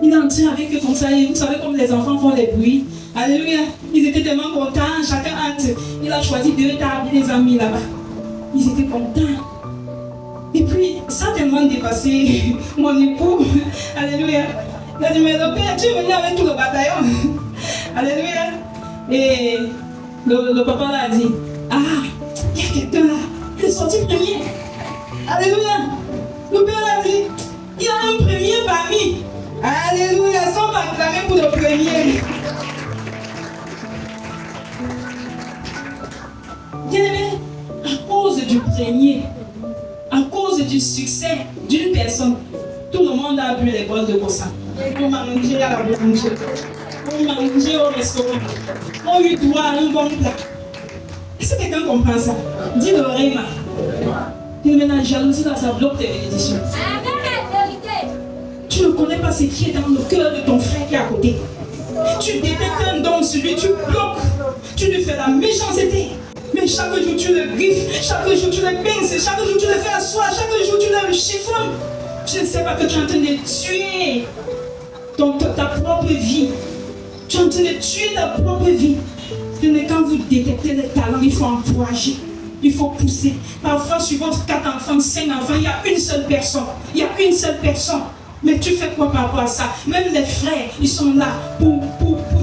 Il est entré avec eux comme ça, et vous savez comme les enfants font des bruits. Alléluia. Ils étaient tellement contents, chacun entre. Il a choisi 2 tables, il les a mis là-bas. Ils étaient contents. Et puis, ça a tellement dépassé mon époux. Alléluia. Il a dit, mais le père, tu es venu avec tout le bataillon. Alléluia. Et le papa l'a dit, ah, il y a quelqu'un là, il est sorti premier. Alléluia. Le père l'a dit, il y a un premier parmi. Alléluia. Sans m'acclamer pour le premier. Bien-aimé, à cause du premier, à cause du succès d'une personne, tout le monde a bu les bols de Bossa. On mangeait à la boulangerie. On mangeait au restaurant. On eut droit à un bon plat. Est-ce que quelqu'un comprend ça? Dis le Réma. Mais la jalousie, là, ça bloque tes bénédictions. Tu ne connais pas ce qui est dans le cœur de ton frère qui est à côté. Tu détectes un don sur lui, tu bloques. Tu lui fais la méchanceté. Mais chaque jour tu le griffes, chaque jour tu le pinces, chaque jour tu le fais asseoir, chaque jour tu le chiffonnes. Je ne sais pas que tu es en train de tuer ta propre vie. Tu es en train de tuer ta propre vie. Mais quand vous détectez les talents, il faut encourager. Il faut pousser. Parfois, sur votre 4 enfants, 5 enfants, il y a une seule personne. Il y a une seule personne. Mais tu fais quoi par rapport à ça? Même les frères, ils sont là pour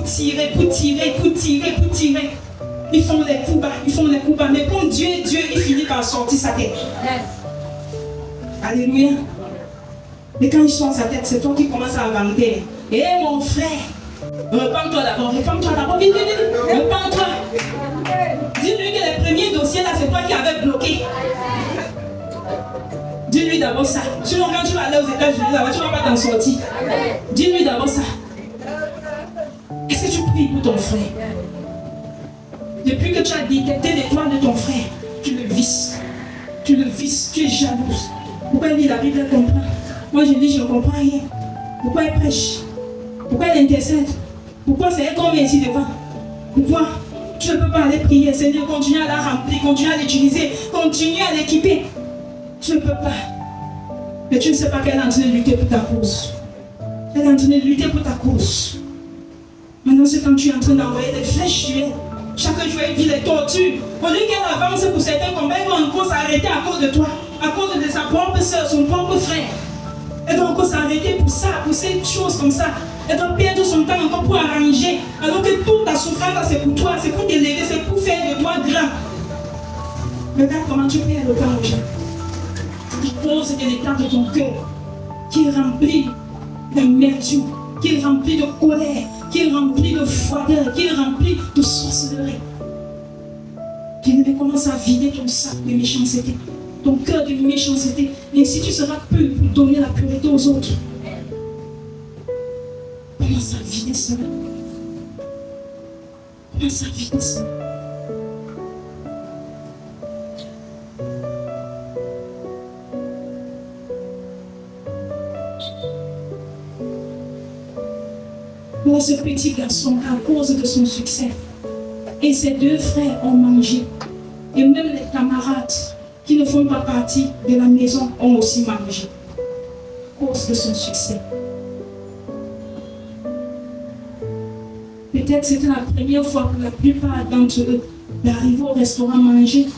tirer, pour tirer, pour tirer, pour tirer. Ils font les coups bas, ils font les coups bas. Mais quand Dieu est Dieu, il finit par sortir sa tête. Yes. Alléluia. Mais quand ils sont sa tête, c'est toi qui commences à inventer. Eh mon frère, repends-toi d'abord, repends-toi d'abord. Vite, vite, vite. Repends-toi. Dis-lui que les premiers dossiers là, c'est toi qui avais bloqué. Dis-lui d'abord ça. Sinon, quand tu vas aller aux États-Unis, là-bas, tu ne vas pas t'en sortir. Dis-lui d'abord ça. Est-ce que tu pries pour ton frère? Depuis que tu as détecté l'étoile de ton frère, tu le vises. Tu le vises, tu es jalouse. Pourquoi il lit la Bible, elle comprend? Moi je lis, je ne comprends rien. Pourquoi elle prêche? Pourquoi elle intercède? Pourquoi c'est elle qu'on met ici devant? Pourquoi? Tu ne peux pas aller prier, Seigneur, continue à la remplir, continue à l'utiliser, continue à l'équiper. Tu ne peux pas. Mais tu ne sais pas qu'elle est en train de lutter pour ta cause. Elle est en train de lutter pour ta cause. Maintenant, c'est quand tu es en train d'envoyer des flèches sur elle. Chaque jour, elle vit des tortures. Au lieu qu'elle avance pour certains combats, elle va encore s'arrêter à cause de toi. À cause de sa propre soeur, son propre frère. Elle doit encore s'arrêter pour ça, pour ces choses comme ça. Elle doit perdre son temps encore pour arranger. Alors que toute ta souffrance, c'est pour toi, c'est pour t'élever, c'est pour faire de toi grand. Regarde comment tu perds le temps aux gens. À cause de l'état de ton cœur, qui est rempli d'amertume, qui est rempli de colère, qui est rempli de froideur, qui est rempli de sorcellerie. Bien-aimé, commence à vider ton sac de méchanceté, ton cœur de méchanceté. Et si tu seras pur pour donner la pureté aux autres, commence à vider cela. Commence à vider cela. Voilà ce petit garçon, à cause de son succès, et ses deux frères ont mangé. Et même les camarades qui ne font pas partie de la maison ont aussi mangé. À cause de son succès. Peut-être c'était la première fois pour la plupart d'entre eux d'arriver au restaurant manger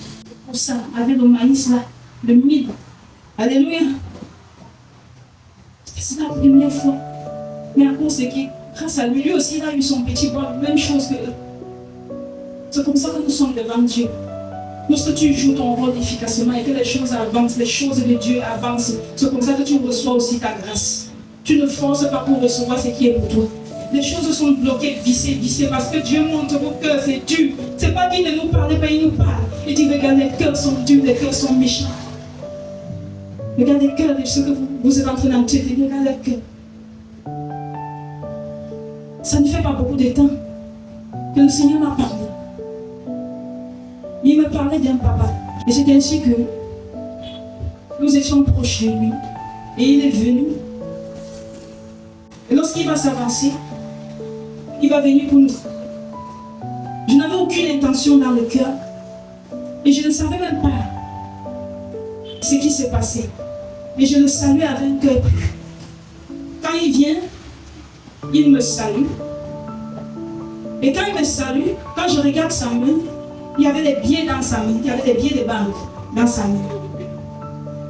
pour ça, avec le maïs là, le mil. Alléluia. C'est la première fois. Mais à cause de qui? Grâce à lui, lui aussi, il a eu son petit bol, même chose que eux. C'est comme ça que nous sommes devant Dieu. Lorsque tu joues ton rôle efficacement et que les choses avancent, les choses de Dieu avancent, c'est comme ça que tu reçois aussi ta grâce. Tu ne forces pas pour recevoir ce qui est pour toi. Les choses sont bloquées, vissées, parce que Dieu montre vos cœurs, c'est dur. C'est pas qu'il ne nous parle pas, il nous parle. Il dit, regarde, les cœurs sont durs, les cœurs sont méchants. Regarde les cœurs de ce que vous êtes en train d'entrer, regarde les cœurs. Ça ne fait pas beaucoup de temps que le Seigneur m'a parlé. Il me parlait d'un papa. Et c'est ainsi que nous étions proches de lui. Et il est venu. Et lorsqu'il va s'avancer, il va venir pour nous. Je n'avais aucune intention dans le cœur. Et je ne savais même pas ce qui s'est passé. Et je le salue avec un cœur pur. Quand il vient, il me salue. Et quand il me salue, quand je regarde sa main, il y avait des billets dans sa main, il y avait des billets de banque dans sa main.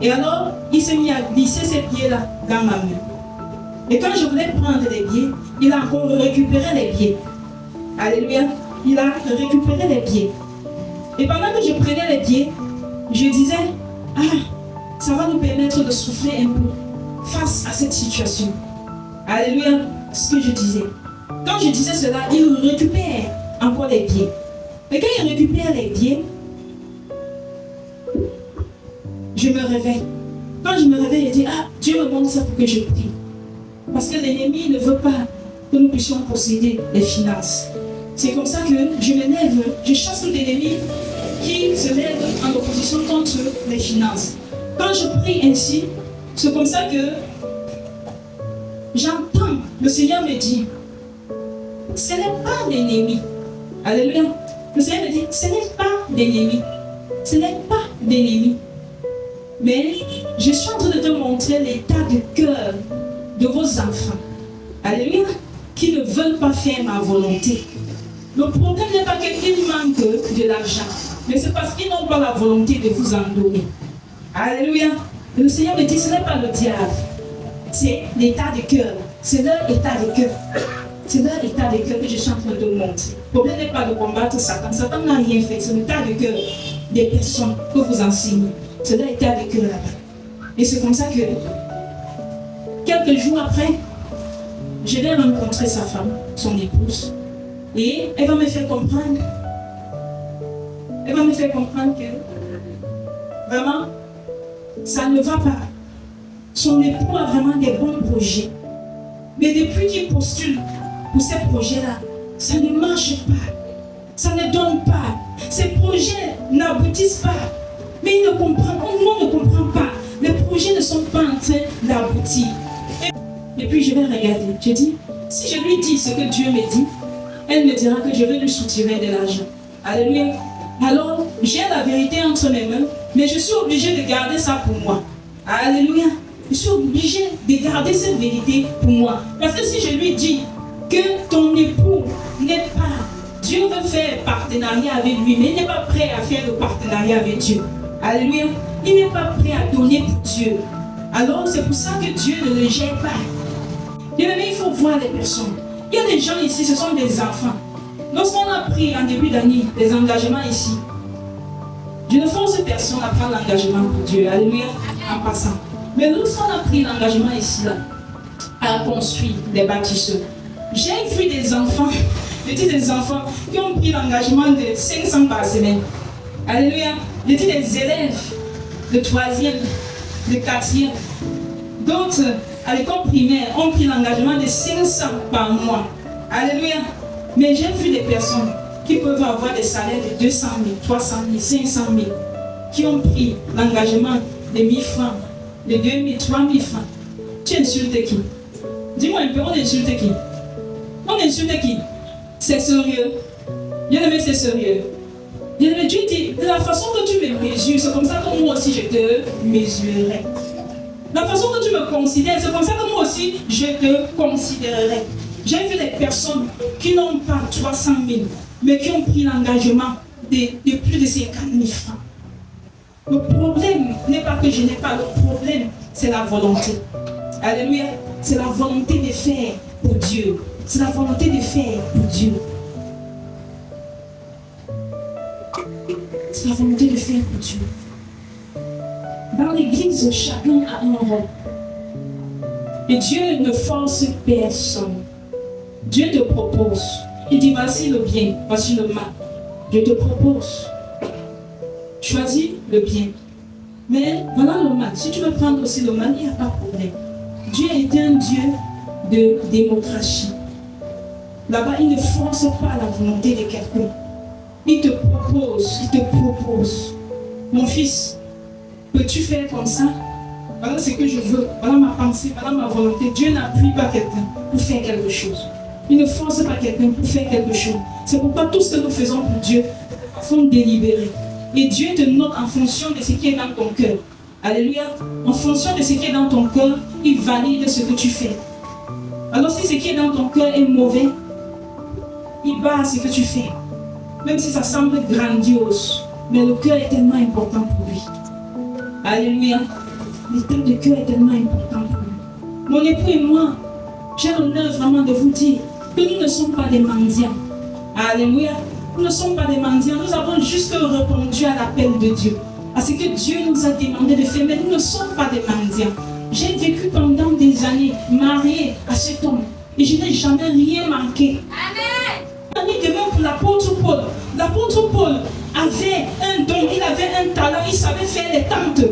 Et alors, il s'est mis à glisser ces billets-là dans ma main. Et quand je voulais prendre les billets, il a encore récupéré les billets. Alléluia. Il a récupéré les billets. Et pendant que je prenais les billets, je disais, ça va nous permettre de souffler un peu face à cette situation. Alléluia. Ce que je disais. Quand je disais cela, il récupère encore les billets. Et quand il récupère les billets, je me réveille. Quand je me réveille, je dis, Dieu me montre ça pour que je prie. Parce que l'ennemi ne veut pas que nous puissions posséder les finances. C'est comme ça que je me lève, je chasse tout l'ennemi qui se lève en opposition contre les finances. Quand je prie ainsi, c'est comme ça que j'entends le Seigneur me dire, ce n'est pas l'ennemi. Alléluia. Le Seigneur me dit, ce n'est pas l'ennemi. Ce n'est pas l'ennemi. Mais je suis en train de te montrer l'état de cœur de vos enfants. Alléluia. Qui ne veulent pas faire ma volonté. Le problème n'est pas qu'ils manquent de l'argent, mais c'est parce qu'ils n'ont pas la volonté de vous en donner. Alléluia. Et le Seigneur me dit, ce n'est pas le diable. C'est l'état de cœur. C'est leur état de cœur. C'est leur état de cœur que je suis en train de montrer. Le problème n'est pas de combattre Satan. Satan n'a rien fait. C'est l'état de cœur des personnes que vous enseignez. C'est leur état de cœur là-bas. Et c'est comme ça que, quelques jours après, je vais rencontrer sa femme, son épouse. Et elle va me faire comprendre. Elle va me faire comprendre que, vraiment, ça ne va pas. Son époux a vraiment des bons projets. Mais depuis qu'il postule pour ces projets-là, ça ne marche pas. Ça ne donne pas. Ces projets n'aboutissent pas. Mais il ne comprend pas. On ne comprend pas. Les projets ne sont pas en train d'aboutir. Et puis je vais regarder. Je dis, si je lui dis ce que Dieu me dit, elle me dira que je vais lui soutirer de l'argent. Alléluia. Alors, j'ai la vérité entre mes mains, mais je suis obligée de garder ça pour moi. Alléluia. Je suis obligé de garder cette vérité pour moi. Parce que si je lui dis que ton époux n'est pas, Dieu veut faire partenariat avec lui, mais il n'est pas prêt à faire le partenariat avec Dieu. Alléluia. Il n'est pas prêt à donner pour Dieu. Alors c'est pour ça que Dieu ne le gère pas. Bien aimé, il faut voir les personnes. Il y a des gens ici, ce sont des enfants. Lorsqu'on a pris en début d'année des engagements ici, je ne force personne à prendre l'engagement pour Dieu. Alléluia. En passant. Mais lorsqu'on a pris l'engagement ici, là, à construire des bâtisseurs, j'ai vu des enfants, des enfants qui ont pris l'engagement de 500 par semaine. Alléluia. J'ai dit des élèves de 3e, de 4e. D'autres, à l'école primaire, ont pris l'engagement de 500 par mois. Alléluia. Mais j'ai vu des personnes qui peuvent avoir des salaires de 200 000, 300 000, 500 000, qui ont pris l'engagement de 1000 francs, de 2000, 3000 francs. Tu insultes qui? Dis-moi un peu, on insulte qui? On insulte qui? C'est sérieux. Bien aimé, c'est sérieux. Bien aimé, Dieu dit, de la façon que tu me mesures, c'est comme ça que moi aussi je te mesurerai. La façon que tu me considères, c'est comme ça que moi aussi je te considérerai. J'ai vu des personnes qui n'ont pas 300 000, mais qui ont pris l'engagement de plus de 50 000 francs. Le problème n'est pas que je n'ai pas, le problème c'est la volonté. Alléluia. C'est la volonté de faire pour Dieu. C'est la volonté de faire pour Dieu. C'est la volonté de faire pour Dieu. Dans l'église, chacun a un rôle. Et Dieu ne force personne. Dieu te propose. Il dit, voici le bien, voici le mal. Je te propose. Choisis le bien. Mais voilà le mal. Si tu veux prendre aussi le mal, il n'y a pas de problème. Dieu est un Dieu de démocratie. Là-bas, il ne force pas la volonté de quelqu'un. Il te propose, il te propose. Mon fils, peux-tu faire comme ça? Voilà ce que je veux, voilà ma pensée, voilà ma volonté. Dieu n'appuie pas quelqu'un pour faire quelque chose. Il ne force pas quelqu'un pour faire quelque chose. C'est pourquoi tout ce que nous faisons pour Dieu, sont délibérés. Et Dieu te note en fonction de ce qui est dans ton cœur. Alléluia. En fonction de ce qui est dans ton cœur, il valide ce que tu fais. Alors si ce qui est dans ton cœur est mauvais, il bat ce que tu fais. Même si ça semble grandiose, mais le cœur est tellement important pour lui. Alléluia. L'état de cœur est tellement important pour lui. Mon époux et moi, j'ai l'honneur vraiment de vous dire que nous ne sommes pas des mendiants. Alléluia. Nous ne sommes pas des mendiants. Nous avons juste répondu à l'appel de Dieu, à ce que Dieu nous a demandé de faire, mais nous ne sommes pas des mendiants. J'ai vécu pendant des années mariée à cet homme et je n'ai jamais rien manqué. Amen. De même pour l'apôtre Paul. L'apôtre Paul avait un don, il avait un talent, il savait faire des tentes.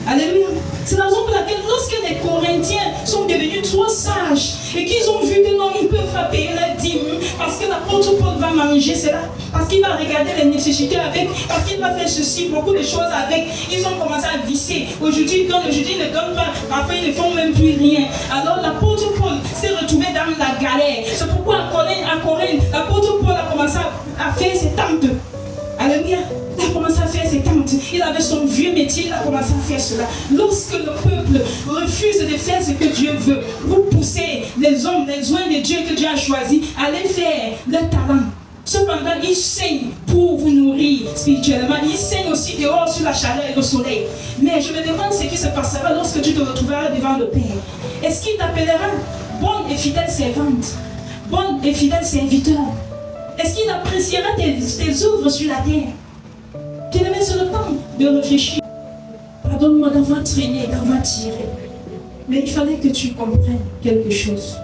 Alléluia. C'est la raison pour laquelle lorsque les Corinthiens sont devenus trop sages et qu'ils ont vu que non, ils ne peuvent pas payer leur dîme parce que l'apôtre Paul va manger cela, parce qu'il va regarder les nécessités avec, parce qu'il va faire ceci, beaucoup de choses avec, ils ont commencé à visser. Aujourd'hui, ils donnent, aujourd'hui, ils ne donnent pas, parfois ils ne font même plus rien. Alors l'apôtre Paul s'est retrouvé dans la galère. C'est pourquoi à Corinthe, l'apôtre Paul a commencé à faire ses tentes. Alléluia. Il a commencé à faire ses tentes. Il avait son vieux métier, il a commencé à faire cela. Lorsque le peuple refuse de faire ce que Dieu veut, vous poussez les hommes, les oins de Dieu que Dieu a choisis, à aller faire leur talent. Cependant, ils saignent pour vous nourrir spirituellement. Ils saignent aussi dehors sur la chaleur et le soleil. Mais je me demande ce qui se passera lorsque tu te retrouveras devant le Père. Est-ce qu'il t'appellera bonne et fidèle servante, bonne et fidèle serviteur? Est-ce qu'il appréciera tes œuvres sur la terre? Qu'il avait sur le temps de réfléchir. Pardonne-moi d'avoir traîné, d'avoir tiré. Mais il fallait que tu comprennes quelque chose.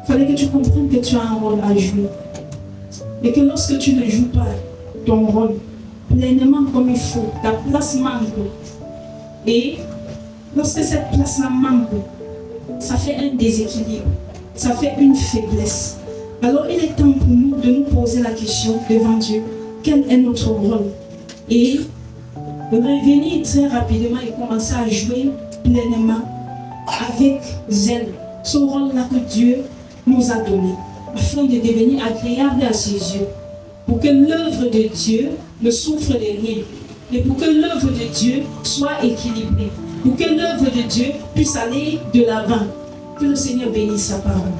Il fallait que tu comprennes que tu as un rôle à jouer. Et que lorsque tu ne joues pas ton rôle pleinement comme il faut, ta place manque. Et lorsque cette place-là manque, ça fait un déséquilibre. Ça fait une faiblesse. Alors il est temps pour nous de nous poser la question devant Dieu. Quel est notre rôle? Et revenir très rapidement et commencer à jouer pleinement avec zèle ce rôle-là que Dieu nous a donné, afin de devenir agréable à ses yeux, pour que l'œuvre de Dieu ne souffre de rien, et pour que l'œuvre de Dieu soit équilibrée. pour que l'œuvre de Dieu puisse aller de l'avant. Que le Seigneur bénisse sa parole.